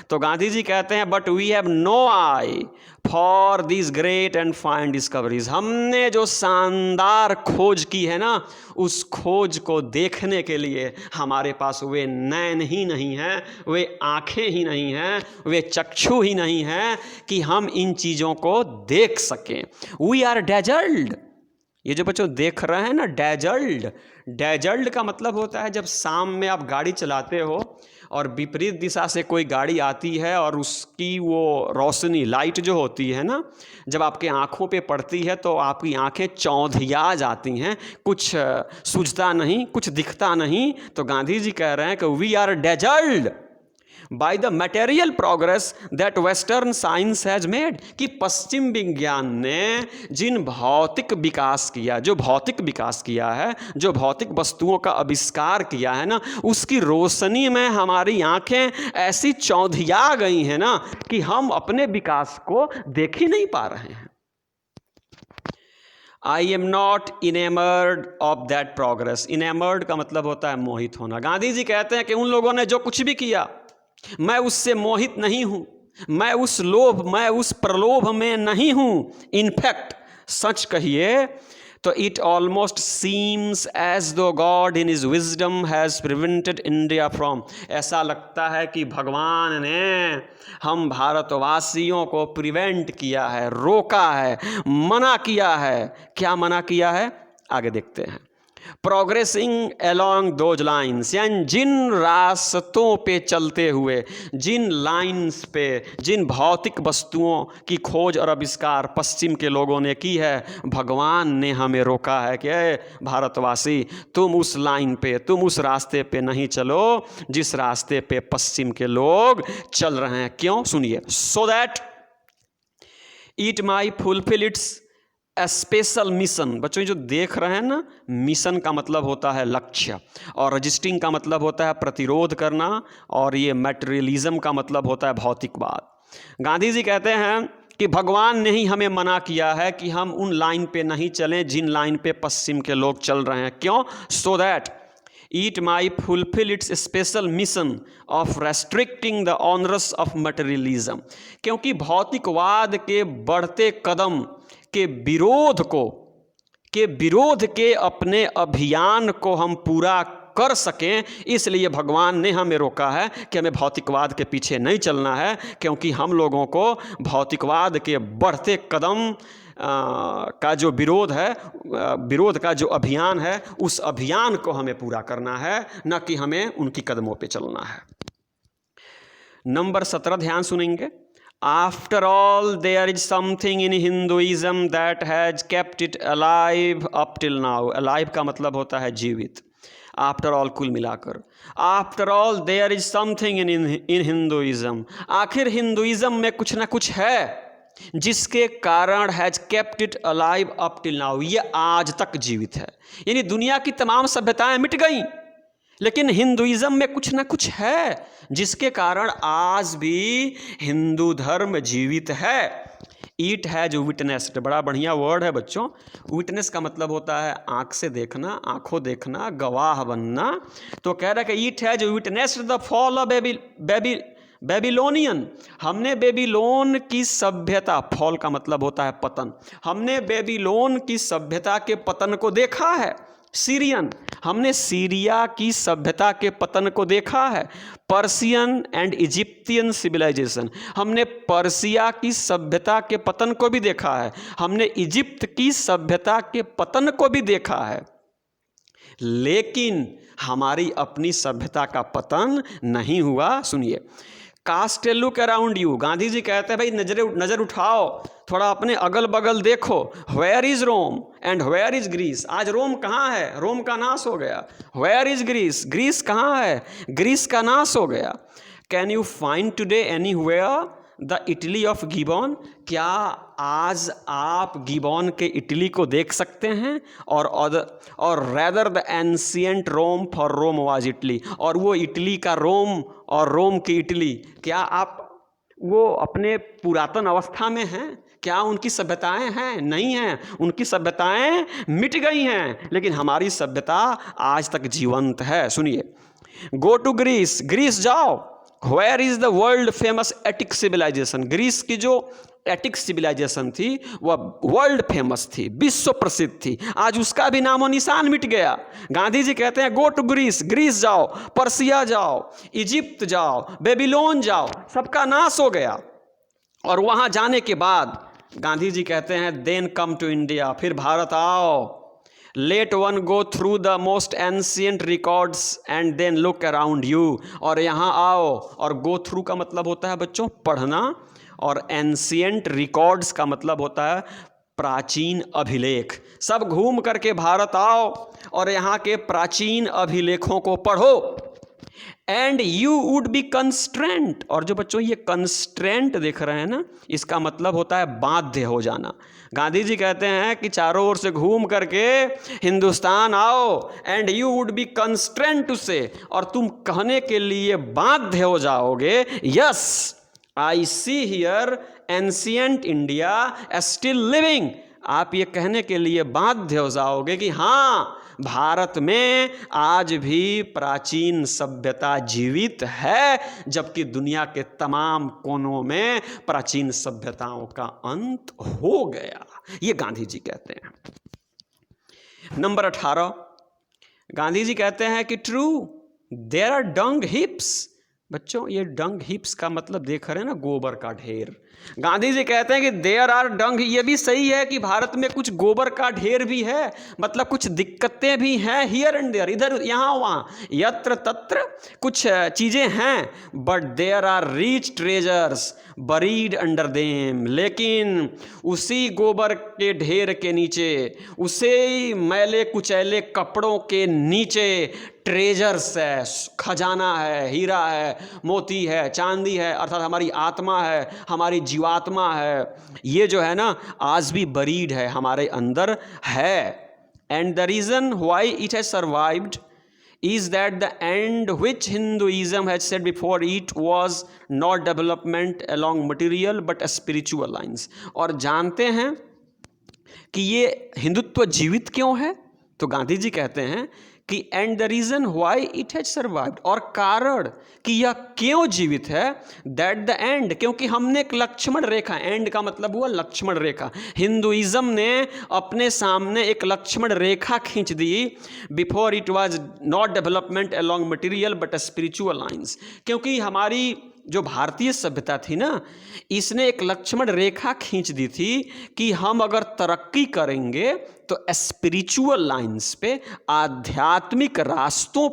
तो गांधी जी कहते हैं but we have no eye for this great and fine discoveries. हमने जो शानदार खोज की है ना, उस खोज को देखने के लिए हमारे पास वे नैन ही नहीं हैं, वे आँखें ही नहीं हैं, वे चक्षु ही नहीं हैं कि हम इन चीज़ों को देख सकें। वी आर डेजर्ड, ये जो बच्चों देख रहे हैं ना डेजर्ट, डेजर्ट का मतलब होता है जब शाम में आप गाड़ी चलाते हो और विपरीत दिशा से कोई गाड़ी आती है और उसकी वो रोशनी लाइट जो होती है ना, जब आपके आँखों पे पड़ती है तो आपकी आँखें चौंधिया जाती हैं, कुछ सूझता नहीं, कुछ दिखता नहीं। तो गांधी जी कह रहे हैं कि we are dazzled by the material progress that western science has made, कि पश्चिम विज्ञान ने जिन भौतिक विकास किया, जो भौतिक विकास किया है, जो भौतिक वस्तुओं का आविष्कार किया है ना, उसकी रोशनी में हमारी आंखें ऐसी चौंधिया गई हैं ना कि हम अपने विकास को देख ही नहीं पा रहे हैं। I am not enamoured of that progress. Enamoured का मतलब होता है मोहित होना। गांधी जी कहते हैं कि उन लोगों ने जो कुछ भी किया मैं उससे मोहित नहीं हूं, मैं उस प्रलोभ में नहीं हूं। इनफैक्ट सच कहिए तो इट ऑलमोस्ट सीम्स एज दो God in his wisdom has prevented India from, ऐसा लगता है कि भगवान ने हम भारतवासियों को प्रिवेंट किया है, रोका है, मना किया है। क्या मना किया है आगे देखते हैं। प्रोग्रेसिंग अलॉन्ग दोज लाइन्स, यानी जिन रास्तों पे चलते हुए, जिन लाइन्स पे, जिन भौतिक वस्तुओं की खोज और आविष्कार पश्चिम के लोगों ने की है, भगवान ने हमें रोका है कि भारतवासी तुम उस लाइन पे, तुम उस रास्ते पे नहीं चलो जिस रास्ते पे पश्चिम के लोग चल रहे हैं। क्यों? सुनिए। So that it my fulfil it's special mission. बच्चों जो देख रहे हैं ना, मिशन का मतलब होता है लक्ष्य, और रजिस्टिंग का मतलब होता है प्रतिरोध करना, और ये मटेरियलिज्म का मतलब होता है भौतिकवाद। गांधी जी कहते हैं कि भगवान ने ही हमें मना किया है कि हम उन लाइन पे नहीं चलें जिन लाइन पे पश्चिम के लोग चल रहे हैं। क्यों? So that it my fulfil it's special mission of restricting the honours of materialism, क्योंकि भौतिकवाद के बढ़ते कदम के विरोध के अपने अभियान को हम पूरा कर सकें, इसलिए भगवान ने हमें रोका है कि हमें भौतिकवाद के पीछे नहीं चलना है, क्योंकि हम लोगों को भौतिकवाद के बढ़ते कदम का जो विरोध है, विरोध का जो अभियान है, उस अभियान को हमें पूरा करना है, न कि हमें उनकी कदमों पे चलना है। नंबर 17 ध्यान सुनेंगे। After all, there is something in Hinduism that has kept it alive up till now. Alive का मतलब होता है जीवित। After all कुल मिलाकर, After all there is something in Hinduism. आखिर हिंदुइज्म में कुछ ना कुछ है जिसके कारण has kept it alive up till now. ये आज तक जीवित है। यानी दुनिया की तमाम सभ्यताएं मिट गई, लेकिन हिंदुइज्म में कुछ ना कुछ है जिसके कारण आज भी हिंदू धर्म जीवित है। इट हैज विटनेस्ड, बड़ा बढ़िया वर्ड है बच्चों। विटनेस का मतलब होता है आंख से देखना, आंखों देखना, गवाह बनना। तो कह रहा है कि it has witnessed the fall of Babylonian, हमने बेबीलोन की सभ्यता, फॉल का मतलब होता है पतन, हमने बेबीलोन की सभ्यता के पतन को देखा है। सीरियन, हमने सीरिया की सभ्यता के पतन को देखा है। पर्सियन एंड इजिप्तियन सिविलाइजेशन, हमने पर्सिया की सभ्यता के पतन को भी देखा है, हमने इजिप्त की सभ्यता के पतन को भी देखा है, लेकिन हमारी अपनी सभ्यता का पतन नहीं हुआ। सुनिए। Cast a look around you, Gandhi ji कहते हैं भाई नजर उठाओ, थोड़ा अपने अगल बगल देखो। Where is Rome and where is Greece, आज रोम कहाँ है? रोम का नाश हो गया। वेयर इज ग्रीस, ग्रीस कहाँ है? ग्रीस का नाश हो गया। Can you find today anywhere the Italy of gibbon, क्या आज आप गिबॉन के इटली को देख सकते हैं? और rather the ancient Rome, for Rome was Italy, और वो इटली का रोम और रोम की इटली, क्या आप वो अपने पुरातन अवस्था में हैं? क्या उनकी सभ्यताएं हैं? नहीं हैं, उनकी सभ्यताएं मिट गई हैं, लेकिन हमारी सभ्यता आज तक जीवंत है। सुनिए। गो टू ग्रीस, ग्रीस जाओ। Where is the world famous Attic civilisation, Greece की जो एटिक सिविलाइजेशन थी वह वर्ल्ड फेमस थी, विश्व प्रसिद्ध थी, आज उसका भी नामो निशान मिट गया। गांधी जी कहते हैं गो टू ग्रीस, ग्रीस जाओ, पर्सिया जाओ, इजिप्त जाओ, बेबीलोन जाओ, सबका नाश हो गया। और वहाँ जाने के बाद गांधी जी कहते हैं देन कम टू इंडिया, फिर भारत आओ। Let one go through the most ancient records and then look around you, और यहाँ आओ, और गो थ्रू का मतलब होता है बच्चों पढ़ना, और एंशियंट रिकॉर्ड्स का मतलब होता है प्राचीन अभिलेख। सब घूम करके भारत आओ और यहाँ के प्राचीन अभिलेखों को पढ़ो। And you would be constraint, और जो बच्चों ये कंस्ट्रेंट देख रहे हैं ना, इसका मतलब होता है बाध्य हो जाना। गांधी जी कहते हैं कि चारों ओर से घूम करके हिंदुस्तान आओ, and you would be constraint उससे, और तुम कहने के लिए बाध्य हो जाओगे, yes I see here ancient India still living. आप ये कहने के लिए बाध्य हो जाओगे कि हाँ, भारत में आज भी प्राचीन सभ्यता जीवित है, जबकि दुनिया के तमाम कोनों में प्राचीन सभ्यताओं का अंत हो गया। ये गांधी जी कहते हैं। नंबर 18, गांधी जी कहते हैं कि true there are dung heaps. बच्चों ये डंग हिप्स का मतलब देख रहे हैं ना, गोबर का ढेर। गांधी जी कहते हैं कि देयर आर डंग, ये भी सही है कि भारत में कुछ गोबर का ढेर भी है, मतलब कुछ दिक्कतें भी हैं, हियर एंड देयर, इधर यहाँ वहाँ, यत्र तत्र कुछ चीज़ें हैं, but there are rich treasures buried under them. लेकिन उसी गोबर के ढेर के नीचे, उसे मैले कुचैले कपड़ों के नीचे ट्रेजर्स है, खजाना है, हीरा है, मोती है, चांदी है, अर्थात हमारी आत्मा है, हमारी जीवात्मा है। ये जो है ना आज भी बरीड है, हमारे अंदर है। And the reason why it has survived is that the end which Hinduism had said before it was not development along material but spiritual lines। और जानते हैं कि ये हिंदुत्व जीवित क्यों है? तो गांधी जी कहते हैं कि and the reason why it has survived, और कारण कि यह क्यों जीवित है, दैट द एंड, क्योंकि हमने एक लक्ष्मण रेखा, एंड का मतलब हुआ लक्ष्मण रेखा, हिंदुइज्म ने अपने सामने एक लक्ष्मण रेखा खींच दी। Before it was not development along material but spiritual lines, क्योंकि हमारी जो भारतीय सभ्यता थी ना, इसने एक लक्ष्मण रेखा खींच दी थी कि हम अगर तरक्की करेंगे तो स्पिरिचुअल लाइंस पे, आध्यात्मिक रास्तों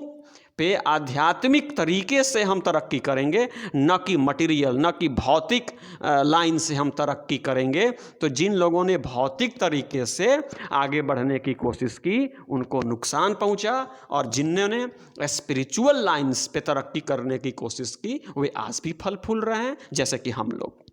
पे, आध्यात्मिक तरीके से हम तरक्की करेंगे, न कि मटेरियल, न कि भौतिक लाइन से हम तरक्की करेंगे। तो जिन लोगों ने भौतिक तरीके से आगे बढ़ने की कोशिश की उनको नुकसान पहुंचा, और जिन्होंने स्पिरिचुअल लाइंस पे तरक्की करने की कोशिश की वे आज भी फल फूल रहे हैं, जैसे कि हम लोग।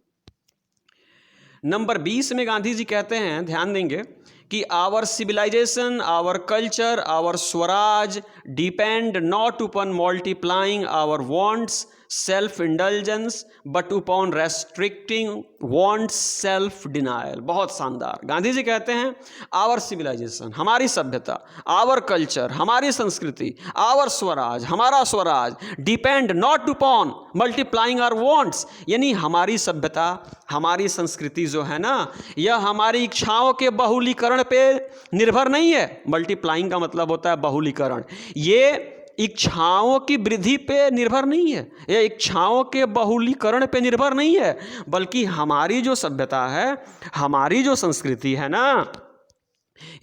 नंबर 20 में गांधी जी कहते हैं, ध्यान देंगे, कि our civilisation, our culture, our Swaraj depend not upon multiplying our wants, self indulgence, but upon restricting wants, self denial। बहुत शानदार। गांधी जी कहते हैं आवर सिविलाइजेशन, हमारी सभ्यता, आवर कल्चर, हमारी संस्कृति, आवर स्वराज, हमारा Swaraj, depend not upon multiplying our wants, यानी हमारी सभ्यता, हमारी संस्कृति जो है ना, यह हमारी इच्छाओं के बहुलीकरण पे निर्भर नहीं है। मल्टीप्लाइंग का मतलब होता है बहुलीकरण। ये इच्छाओं की वृद्धि पे निर्भर नहीं है, यह इच्छाओं के बहुलीकरण पे निर्भर नहीं है, बल्कि हमारी जो सभ्यता है, हमारी जो संस्कृति है ना,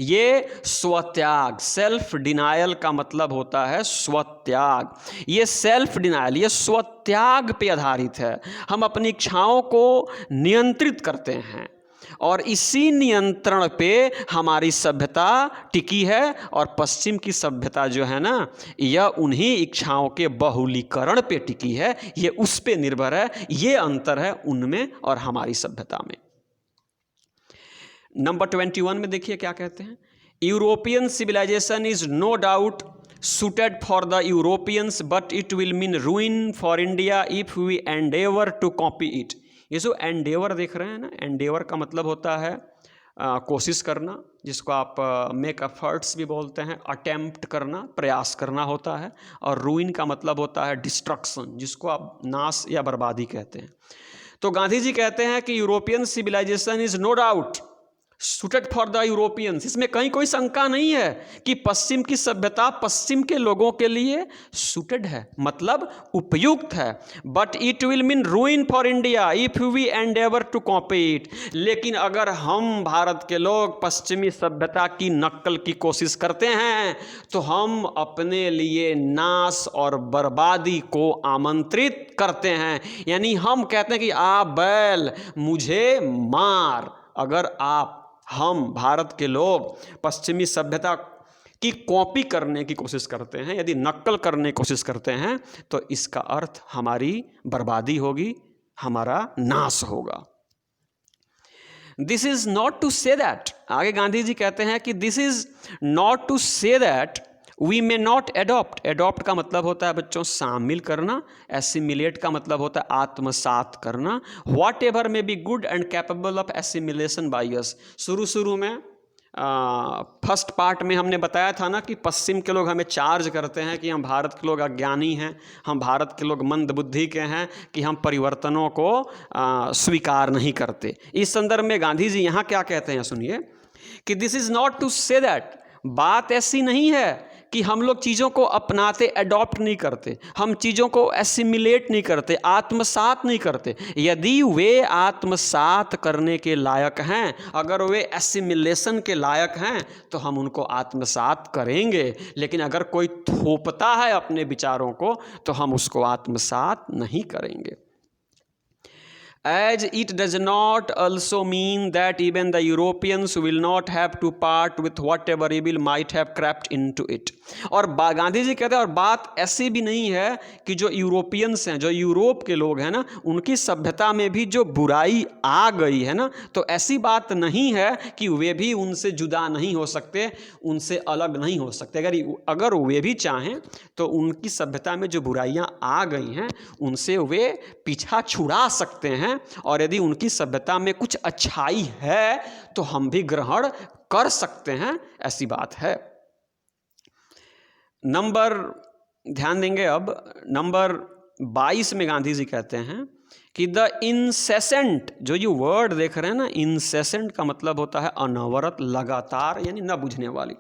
ये स्वत्याग, सेल्फ डिनायल का मतलब होता है स्वत्याग। ये सेल्फ डिनायल, ये स्वत्याग पे आधारित है। हम अपनी इच्छाओं को नियंत्रित करते हैं, और इसी नियंत्रण पे हमारी सभ्यता टिकी है। और पश्चिम की सभ्यता जो है ना, यह उन्हीं इच्छाओं के बहुलीकरण पे टिकी है, ये उस पे निर्भर है। ये अंतर है उनमें और हमारी सभ्यता में। नंबर 21 में देखिए क्या कहते हैं, European civilisation is no doubt suited for the Europeans, but it will mean ruin for India if we endeavor to copy it। ये जो एंडेवर देख रहे हैं ना, एंडेवर का मतलब होता है कोशिश करना, जिसको आप मेक एफर्ट्स भी बोलते हैं, अटेम्प्ट करना, प्रयास करना होता है। और रूइन का मतलब होता है डिस्ट्रक्शन, जिसको आप नाश या बर्बादी कहते हैं। तो गांधी जी कहते हैं कि European civilisation is no doubt suited for the Europeans. इसमें कहीं कोई शंका नहीं है कि पश्चिम की सभ्यता पश्चिम के लोगों के लिए सुटेड है, मतलब उपयुक्त है। But it will mean ruin for India if we endeavour to copy it. लेकिन अगर हम भारत के लोग पश्चिमी सभ्यता की नकल की कोशिश करते हैं तो हम अपने लिए नाश और बर्बादी को आमंत्रित करते हैं। यानी हम कहते हैं कि आ बैल मुझे मार। अगर हम भारत के लोग पश्चिमी सभ्यता की कॉपी करने की कोशिश करते हैं, यदि नकल करने की कोशिश करते हैं, तो इसका अर्थ हमारी बर्बादी होगी, हमारा नाश होगा। This is not to say that, आगे गांधी जी कहते हैं कि this is not to say that we may not adopt. Adopt का मतलब होता है बच्चों शामिल करना, एसिमिलेट का मतलब होता है आत्मसात करना। What ever may be good and capable of assimilation by us. शुरू में फर्स्ट पार्ट में हमने बताया था ना कि पश्चिम के लोग हमें चार्ज करते हैं कि हम भारत के लोग अज्ञानी हैं, हम भारत के लोग मंद बुद्धि के हैं, कि हम परिवर्तनों को स्वीकार नहीं करते। इस संदर्भ में गांधी जी यहाँ क्या कहते हैं सुनिए, कि this is not to say that, बात ऐसी नहीं है कि हम लोग चीज़ों को अपनाते, अडॉप्ट नहीं करते, हम चीज़ों को एसिमिलेट नहीं करते, आत्मसात नहीं करते। यदि वे आत्मसात करने के लायक हैं, अगर वे एसिमिलेशन के लायक हैं, तो हम उनको आत्मसात करेंगे। लेकिन अगर कोई थोपता है अपने विचारों को, तो हम उसको आत्मसात नहीं करेंगे। As it does not also mean that even the Europeans will not have to part with whatever evil might have crept into it। और गांधी जी कहते हैं, और बात ऐसी भी नहीं है कि जो यूरोपियंस हैं, जो यूरोप के लोग हैं ना, उनकी सभ्यता में भी जो बुराई आ गई है ना, तो ऐसी बात नहीं है कि वे भी उनसे जुदा नहीं हो सकते, उनसे अलग नहीं हो सकते। अगर वे भी चाहें तो उनकी सभ्यता में जो बुराइयां आ गई हैं उनसे वे पीछा छुड़ा सकते हैं, और यदि उनकी सभ्यता में कुछ अच्छाई है तो हम भी ग्रहण कर सकते हैं, ऐसी बात है। ध्यान देंगे अब नंबर 22 में गांधी जी कहते हैं कि द इंसेसेंट, जो ये वर्ड देख रहे हैं ना, इंसेसेंट का मतलब होता है अनवरत, लगातार, यानी न बुझने वाली।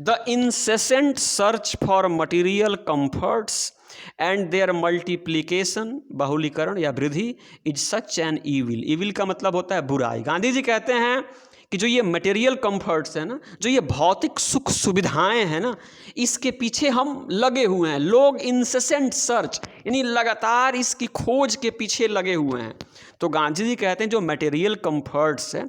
The incessant search for material comforts and their multiplication, बहुलीकरण या वृद्धि, is such an evil. Evil का मतलब होता है बुराई। गांधी जी कहते हैं कि जो ये मटेरियल कंफर्ट्स है ना, जो ये भौतिक सुख सुविधाएं हैं ना, इसके पीछे हम लगे हुए हैं। लोग इंसेसेंट सर्च, यानी लगातार इसकी खोज के पीछे लगे हुए हैं। तो गांधी जी कहते हैं जो मटेरियल कंफर्ट्स है,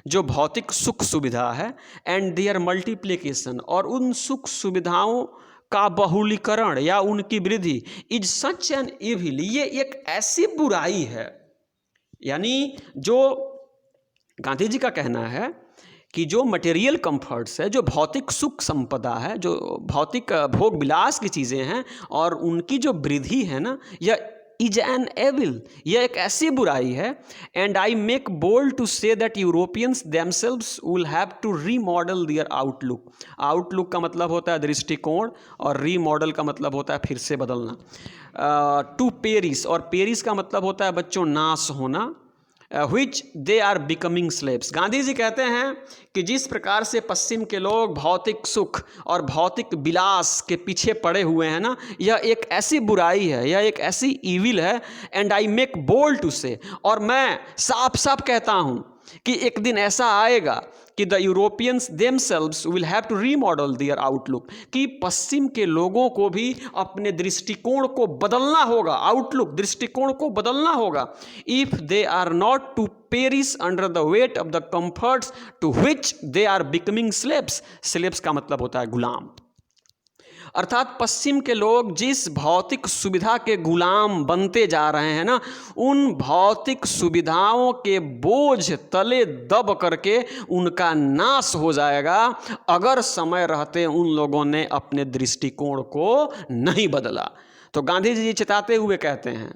जो भौतिक सुख सुविधा है, एंड देयर मल्टीप्लिकेशन, और उन सुख सुविधाओं का बहुलीकरण या उनकी वृद्धि, इज सच एन इविल, ये एक ऐसी बुराई है। यानी जो गांधी जी का कहना है कि जो मटेरियल कंफर्ट्स है, जो भौतिक सुख संपदा है, जो भौतिक भोग विलास की चीज़ें हैं, और उनकी जो वृद्धि है ना, यह इज एन एविल, यह एक ऐसी बुराई है। And I make bold to say that Europeans themselves will have to remodel their outlook. Outlook का मतलब होता है दृष्टिकोण, और रीमॉडल का मतलब होता है फिर से बदलना। टू पेरिस, और पेरिस का मतलब होता है बच्चों नाश होना। which they are becoming slaves। Gandhi ji कहते हैं कि जिस प्रकार से पश्चिम के लोग भौतिक सुख और भौतिक विलास के पीछे पड़े हुए हैं ना, यह एक ऐसी बुराई है, यह एक ऐसी ईविल है। And I make bold to say, और मैं साफ साफ कहता हूँ कि एक दिन ऐसा आएगा कि the Europeans themselves will have to remodel their outlook, कि पश्चिम के लोगों को भी अपने दृष्टिकोण को बदलना होगा, आउटलुक दृष्टिकोण को बदलना होगा। If they are not to perish under the weight of the comforts to which they are becoming slaves. Slaves का मतलब होता है गुलाम। अर्थात पश्चिम के लोग जिस भौतिक सुविधा के गुलाम बनते जा रहे हैं ना, उन भौतिक सुविधाओं के बोझ तले दब करके उनका नाश हो जाएगा, अगर समय रहते उन लोगों ने अपने दृष्टिकोण को नहीं बदला। तो गांधी जी चेताते हुए कहते हैं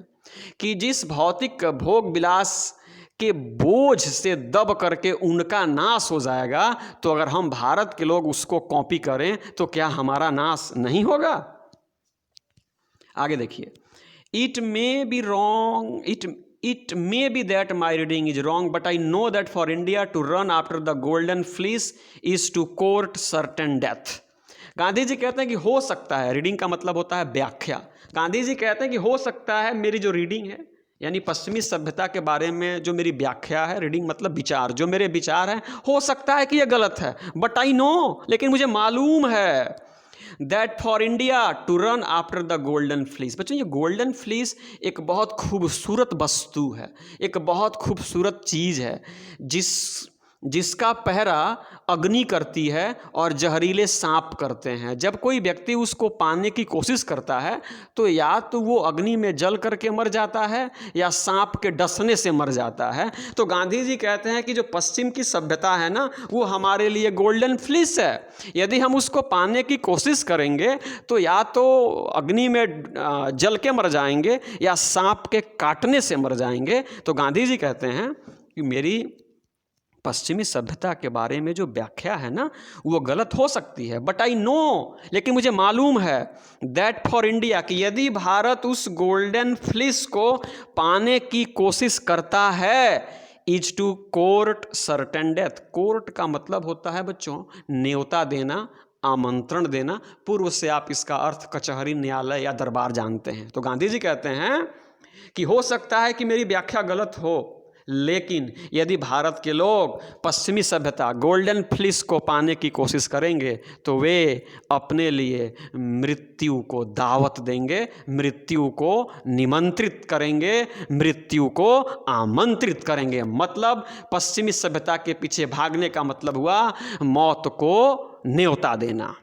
कि जिस भौतिक भोग विलास के बोझ से दब करके उनका नाश हो जाएगा, तो अगर हम भारत के लोग उसको कॉपी करें तो क्या हमारा नाश नहीं होगा? आगे देखिए, it may be wrong, It may be that my reading is wrong, but I know that for India to run after the golden fleece is to court certain death. Gandhi ji कहते हैं कि हो सकता है, रीडिंग का मतलब होता है व्याख्या। गांधी जी कहते हैं कि हो सकता है मेरी जो रीडिंग है, यानी पश्चिमी सभ्यता के बारे में जो मेरी व्याख्या है, रीडिंग मतलब विचार, जो मेरे विचार हैं, हो सकता है कि ये गलत है, बट आई नो, लेकिन मुझे मालूम है that for India to run after the golden fleece. बच्चों, ये गोल्डन फ्लीस एक बहुत खूबसूरत वस्तु है, एक बहुत खूबसूरत चीज़ है जिसका पहरा अग्नि करती है और जहरीले सांप करते हैं। जब कोई व्यक्ति उसको पाने की कोशिश करता है तो या तो वो अग्नि में जल करके मर जाता है या सांप के डसने से मर जाता है। तो गांधी जी कहते हैं कि जो पश्चिम की सभ्यता है ना, वो हमारे लिए गोल्डन फ्लिस है। यदि हम उसको पाने की कोशिश करेंगे तो या तो अग्नि में जल के मर जाएंगे या सांप के काटने से मर जाएंगे। तो गांधी जी कहते हैं कि मेरी पश्चिमी सभ्यता के बारे में जो व्याख्या है ना, वो गलत हो सकती है, बट आई नो, लेकिन मुझे मालूम है दैट फॉर इंडिया, कि यदि भारत उस गोल्डन फ्लिस को पाने की कोशिश करता है, is to court certain death. Court का मतलब होता है बच्चों न्योता देना, आमंत्रण देना। पूर्व से आप इसका अर्थ कचहरी, न्यायालय या दरबार जानते हैं। तो गांधी जी कहते हैं कि हो सकता है कि मेरी व्याख्या गलत हो, लेकिन यदि भारत के लोग पश्चिमी सभ्यता गोल्डन फ्लिस को पाने की कोशिश करेंगे तो वे अपने लिए मृत्यु को दावत देंगे, मृत्यु को निमंत्रित करेंगे, मृत्यु को आमंत्रित करेंगे। मतलब पश्चिमी सभ्यता के पीछे भागने का मतलब हुआ मौत को न्योता देना।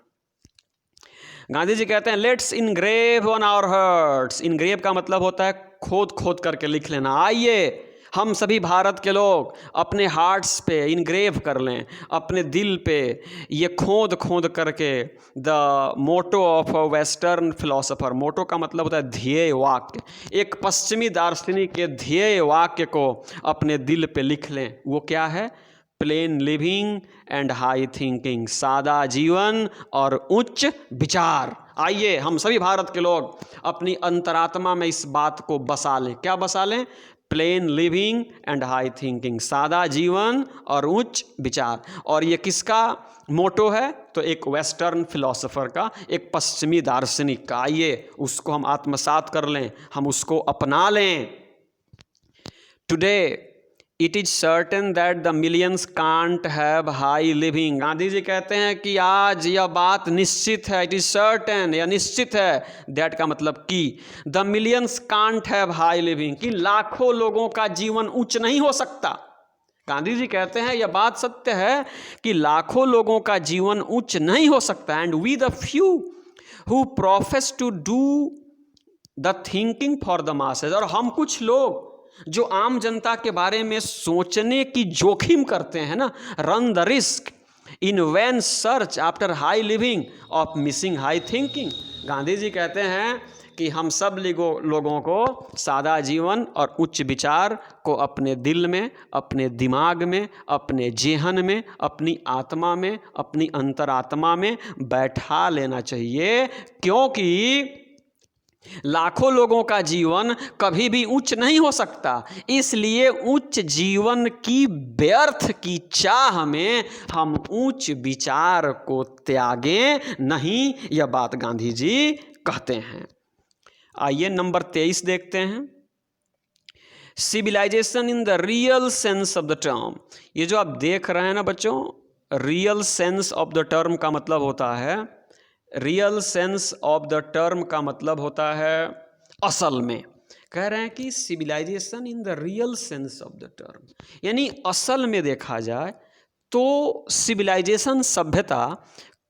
गांधी जी कहते हैं let's engrave on our hearts. Engrave का मतलब होता है खोद खोद करके लिख लेना। आइए हम सभी भारत के लोग अपने हार्ट्स पे इनग्रेव कर लें, अपने दिल पे ये खोद खोद करके the motto of a western philosopher. Motto का मतलब होता है ध्येय वाक्य। एक पश्चिमी दार्शनिक के ध्येय वाक्य को अपने दिल पे लिख लें। वो क्या है? Plane living and high thinking. सादा जीवन और उच्च विचार। आइए हम सभी भारत के लोग अपनी अंतरात्मा में इस बात को बसा लें। क्या बसा लें? Plane living and high thinking. सादा जीवन और उच्च विचार। और ये किसका मोटो है? तो एक वेस्टर्न फिलोसोफर का, एक पश्चिमी दार्शनिक का। आइए उसको हम आत्मसात कर लें, हम उसको अपना लें। Today it is certain that the millions can't have high living. Gandhi ji कहते हैं कि आज यह बात निश्चित है, इट इज सर्टेन, यह निश्चित है, दैट का मतलब कि the millions can't have high living, कि लाखों लोगों का जीवन उच्च नहीं हो सकता। गांधी जी कहते हैं यह बात सत्य है कि लाखों लोगों का जीवन उच्च नहीं हो सकता। And we the few who profess to do the thinking for the masses. और हम कुछ लोग जो आम जनता के बारे में सोचने की जोखिम करते हैं ना, run the risk in vain search after high living of missing high thinking. Gandhi ji कहते हैं कि हम सब लोगों को सादा जीवन और उच्च विचार को अपने दिल में, अपने दिमाग में, अपने जेहन में, अपनी आत्मा में, अपनी अंतरात्मा में बैठा लेना चाहिए, क्योंकि लाखों लोगों का जीवन कभी भी उच्च नहीं हो सकता। इसलिए उच्च जीवन की व्यर्थ की चाह में हम उच्च विचार को त्यागें नहीं, यह बात गांधी जी कहते हैं। आइए नंबर 23 देखते हैं। Civilisation in the real sense of the term. ये जो आप देख रहे हैं ना बच्चों, real sense of the term का मतलब होता है, real sense of the term का मतलब होता है असल में। कह रहे हैं कि civilisation in the real sense of the term, यानी असल में देखा जाए तो सिविलाइजेशन, सभ्यता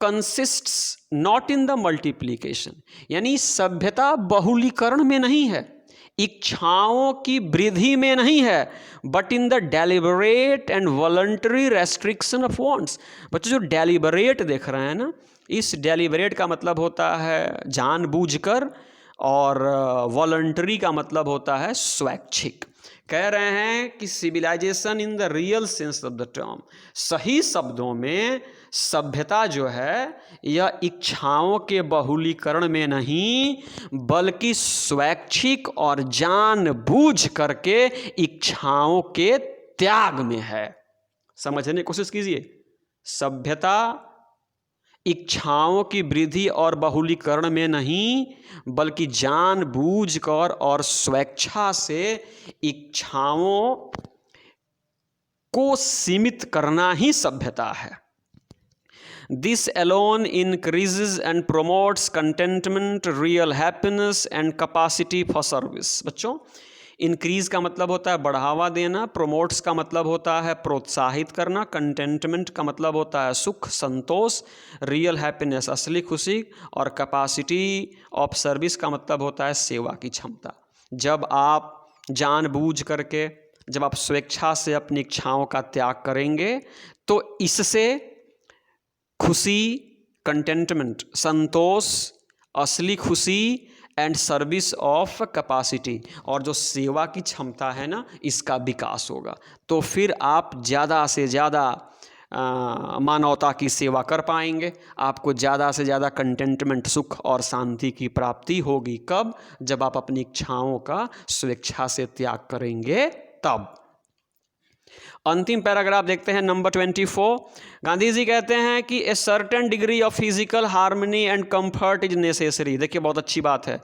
consists not in the multiplication, यानी सभ्यता बहुलीकरण में नहीं है, इच्छाओं की वृद्धि में नहीं है, but in the deliberate and voluntary restriction of wants. बच्चों जो डेलिबरेट देख रहे हैं ना, इस डेलिबरेट का मतलब होता है जानबूझकर, और वॉलंटरी का मतलब होता है स्वैच्छिक। कह रहे हैं कि civilisation in the real sense of the term, सही शब्दों में सभ्यता जो है यह इच्छाओं के बहुलीकरण में नहीं बल्कि स्वैच्छिक और जानबूझ करके इच्छाओं के त्याग में है। समझने की कोशिश कीजिए, सभ्यता इच्छाओं की वृद्धि और बहुलीकरण में नहीं बल्कि जानबूझकर और स्वेच्छा से इच्छाओं को सीमित करना ही सभ्यता है। This alone increases and promotes contentment, real happiness and capacity for service। बच्चों, इंक्रीज का मतलब होता है बढ़ावा देना, प्रोमोट्स का मतलब होता है प्रोत्साहित करना, कंटेंटमेंट का मतलब होता है सुख संतोष, रियल हैप्पीनेस असली खुशी, और कैपेसिटी ऑफ सर्विस का मतलब होता है सेवा की क्षमता। जब आप जानबूझ करके, जब आप स्वेच्छा से अपनी इच्छाओं का त्याग करेंगे तो इससे खुशी, कंटेंटमेंट, संतोष, असली खुशी एंड सर्विस ऑफ कैपेसिटी, और जो सेवा की क्षमता है ना, इसका विकास होगा। तो फिर आप ज़्यादा से ज़्यादा मानवता की सेवा कर पाएंगे, आपको ज़्यादा से ज़्यादा कंटेंटमेंट, सुख और शांति की प्राप्ति होगी। कब? जब आप अपनी इच्छाओं का स्वेच्छा से त्याग करेंगे तब। अंतिम पैराग्राफ देखते हैं, नंबर 24। गांधी जी कहते हैं कि a certain degree of physical harmony and comfort is necessary. देखिए, बहुत अच्छी बात है।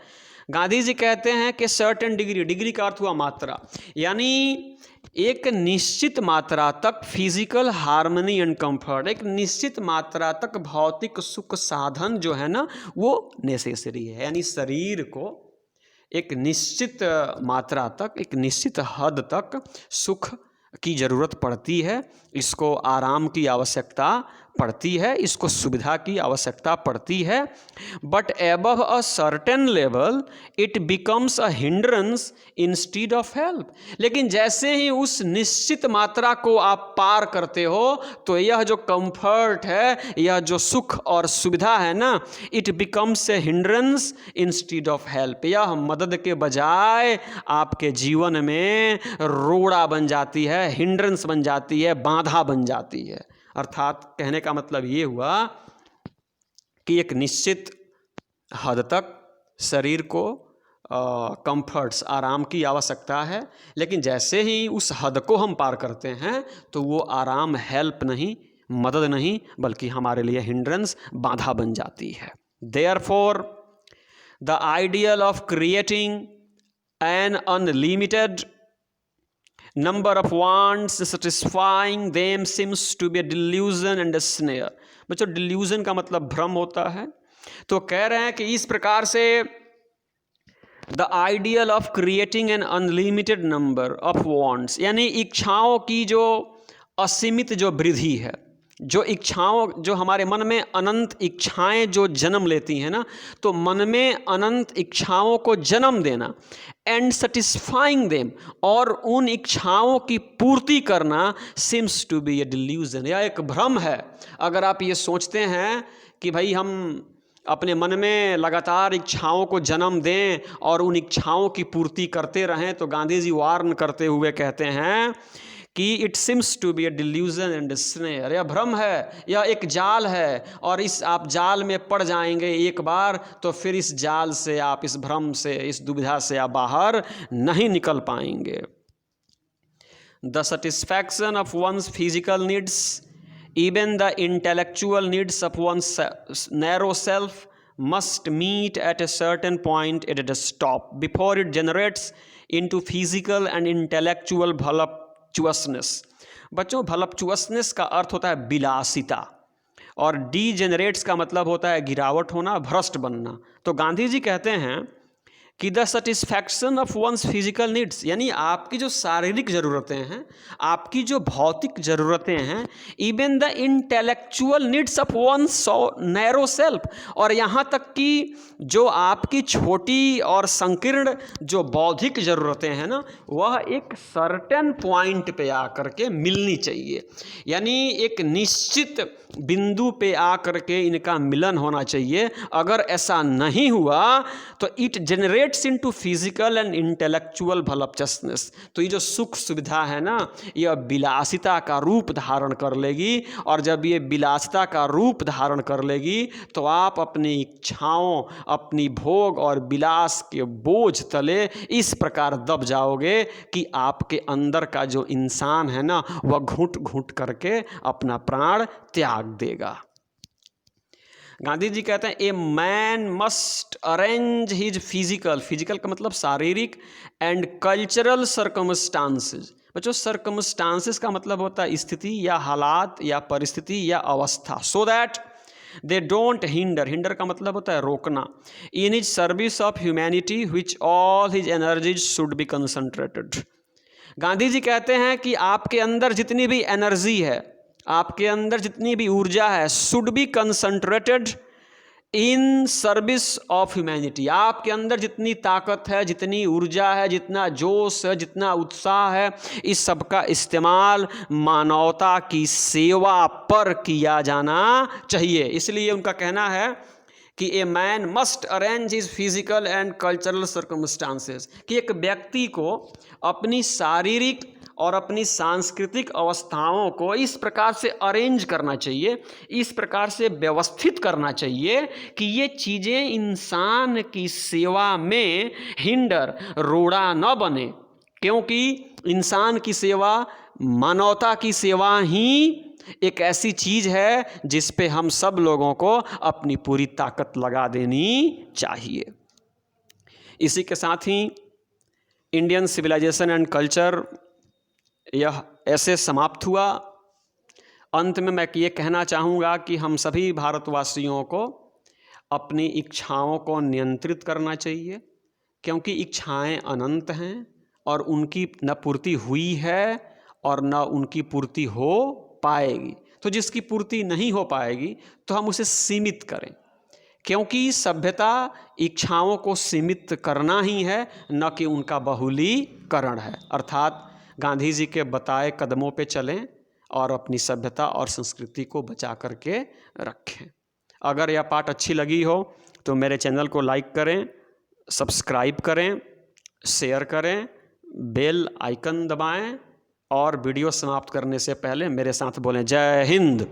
गांधी जी कहते हैं कि सर्टेन डिग्री, डिग्री का अर्थ हुआ मात्रा, यानी एक निश्चित मात्रा तक फिजिकल हार्मनी एंड कंफर्ट, एक निश्चित मात्रा तक भौतिक सुख साधन जो है ना वो नेसेसरी है। यानी शरीर को एक निश्चित मात्रा तक, एक निश्चित हद तक सुख की ज़रूरत पड़ती है, इसको आराम की आवश्यकता पड़ती है, इसको सुविधा की आवश्यकता पड़ती है। But above a certain level it becomes a hindrance instead of help. लेकिन जैसे ही उस निश्चित मात्रा को आप पार करते हो तो यह जो कंफर्ट है, यह जो सुख और सुविधा है ना, it becomes a hindrance instead of help. यह मदद के बजाय आपके जीवन में रोड़ा बन जाती है, हिंड्रेंस बन जाती है, बाधा बन जाती है। अर्थात कहने का मतलब ये हुआ कि एक निश्चित हद तक शरीर को कंफर्ट्स, आराम की आवश्यकता है, लेकिन जैसे ही उस हद को हम पार करते हैं तो वो आराम हेल्प नहीं, मदद नहीं, बल्कि हमारे लिए हिंड्रेंस, बाधा बन जाती है। Therefore the ideal of creating an unlimited number of wants, satisfying them seems to be a delusion and a snare। बच्चों, delusion का मतलब भ्रम होता है। तो कह रहे हैं कि इस प्रकार से the ideal of creating an unlimited number of wants, यानी इच्छाओं की जो असीमित जो वृद्धि है, जो इच्छाओं, जो हमारे मन में अनंत इच्छाएं जो जन्म लेती हैं ना, तो मन में अनंत इच्छाओं को जन्म देना, एंड सेटिस्फाइंग देम, और उन इच्छाओं की पूर्ति करना, seems to be a delusion, यह एक भ्रम है। अगर आप ये सोचते हैं कि भाई हम अपने मन में लगातार इच्छाओं को जन्म दें और उन इच्छाओं की पूर्ति करते रहें, तो गांधी जी वार्न करते हुए कहते हैं कि it seems to be a delusion and snare, यह भ्रम है, यह एक जाल है, और इस आप जाल में पड़ जाएंगे एक बार तो फिर इस जाल से आप, इस भ्रम से, इस दुविधा से आप बाहर नहीं निकल पाएंगे। The satisfaction of one's physical needs, even the intellectual needs of one's narrow self must meet at a certain point at a stop before it generates into physical and intellectual voluptuousness। बच्चों, voluptuousness का अर्थ होता है विलासिता, और degenerates का मतलब होता है गिरावट होना, भ्रष्ट बनना। तो गांधी जी कहते हैं कि the satisfaction of one's physical needs, यानी आपकी जो शारीरिक ज़रूरतें हैं, आपकी जो भौतिक ज़रूरतें हैं, even the intellectual needs of one's narrow self, और यहाँ तक कि जो आपकी छोटी और संकीर्ण जो बौद्धिक ज़रूरतें हैं ना, वह एक सर्टेन पॉइंट पे आकर के मिलनी चाहिए। यानी एक निश्चित बिंदु पे आकर के इनका मिलन होना चाहिए। अगर ऐसा नहीं हुआ तो it generate gets into physical and intellectual voluptuousness. तो ये जो सुख सुविधा है ना, यह विलासिता का रूप धारण कर लेगी, और जब ये विलासिता का रूप धारण कर लेगी तो आप अपनी इच्छाओं, अपनी भोग और विलास के बोझ तले इस प्रकार दब जाओगे कि आपके अंदर का जो इंसान है ना, वह घुट घुट करके अपना प्राण त्याग देगा। गांधी जी कहते हैं a man must arrange his physical का मतलब शारीरिक, एंड कल्चरल सर्कमस्टांसेस। बच्चों, सर्कमस्टांसेस का मतलब होता है स्थिति या हालात या परिस्थिति या अवस्था, so that they don't hinder का मतलब होता है रोकना, in his service of humanity which all his energies should be concentrated. Gandhi ji कहते हैं कि आपके अंदर जितनी भी एनर्जी है, आपके अंदर जितनी भी ऊर्जा है, should be concentrated in service of humanity. आपके अंदर जितनी ताकत है, जितनी ऊर्जा है, जितना जोश है, जितना उत्साह है, इस सब का इस्तेमाल मानवता की सेवा पर किया जाना चाहिए। इसलिए उनका कहना है कि a man must arrange his physical and cultural circumstances, कि एक व्यक्ति को अपनी शारीरिक और अपनी सांस्कृतिक अवस्थाओं को इस प्रकार से अरेंज करना चाहिए, इस प्रकार से व्यवस्थित करना चाहिए कि ये चीज़ें इंसान की सेवा में हिंडर, रोड़ा न बने, क्योंकि इंसान की सेवा, मानवता की सेवा ही एक ऐसी चीज़ है जिस पे हम सब लोगों को अपनी पूरी ताकत लगा देनी चाहिए। इसी के साथ ही इंडियन सिविलाइजेशन एंड कल्चर यह ऐसे समाप्त हुआ। अंत में मैं ये कहना चाहूँगा कि हम सभी भारतवासियों को अपनी इच्छाओं को नियंत्रित करना चाहिए, क्योंकि इच्छाएं अनंत हैं और उनकी न पूर्ति हुई है और न उनकी पूर्ति हो पाएगी। तो जिसकी पूर्ति नहीं हो पाएगी तो हम उसे सीमित करें, क्योंकि सभ्यता इच्छाओं को सीमित करना ही है, न कि उनका बहुलीकरण है। अर्थात गांधी जी के बताए कदमों पे चलें और अपनी सभ्यता और संस्कृति को बचा करके रखें। अगर यह पाठ अच्छी लगी हो तो मेरे चैनल को लाइक करें, सब्सक्राइब करें, शेयर करें, बेल आइकन दबाएं और वीडियो समाप्त करने से पहले मेरे साथ बोलें जय हिंद।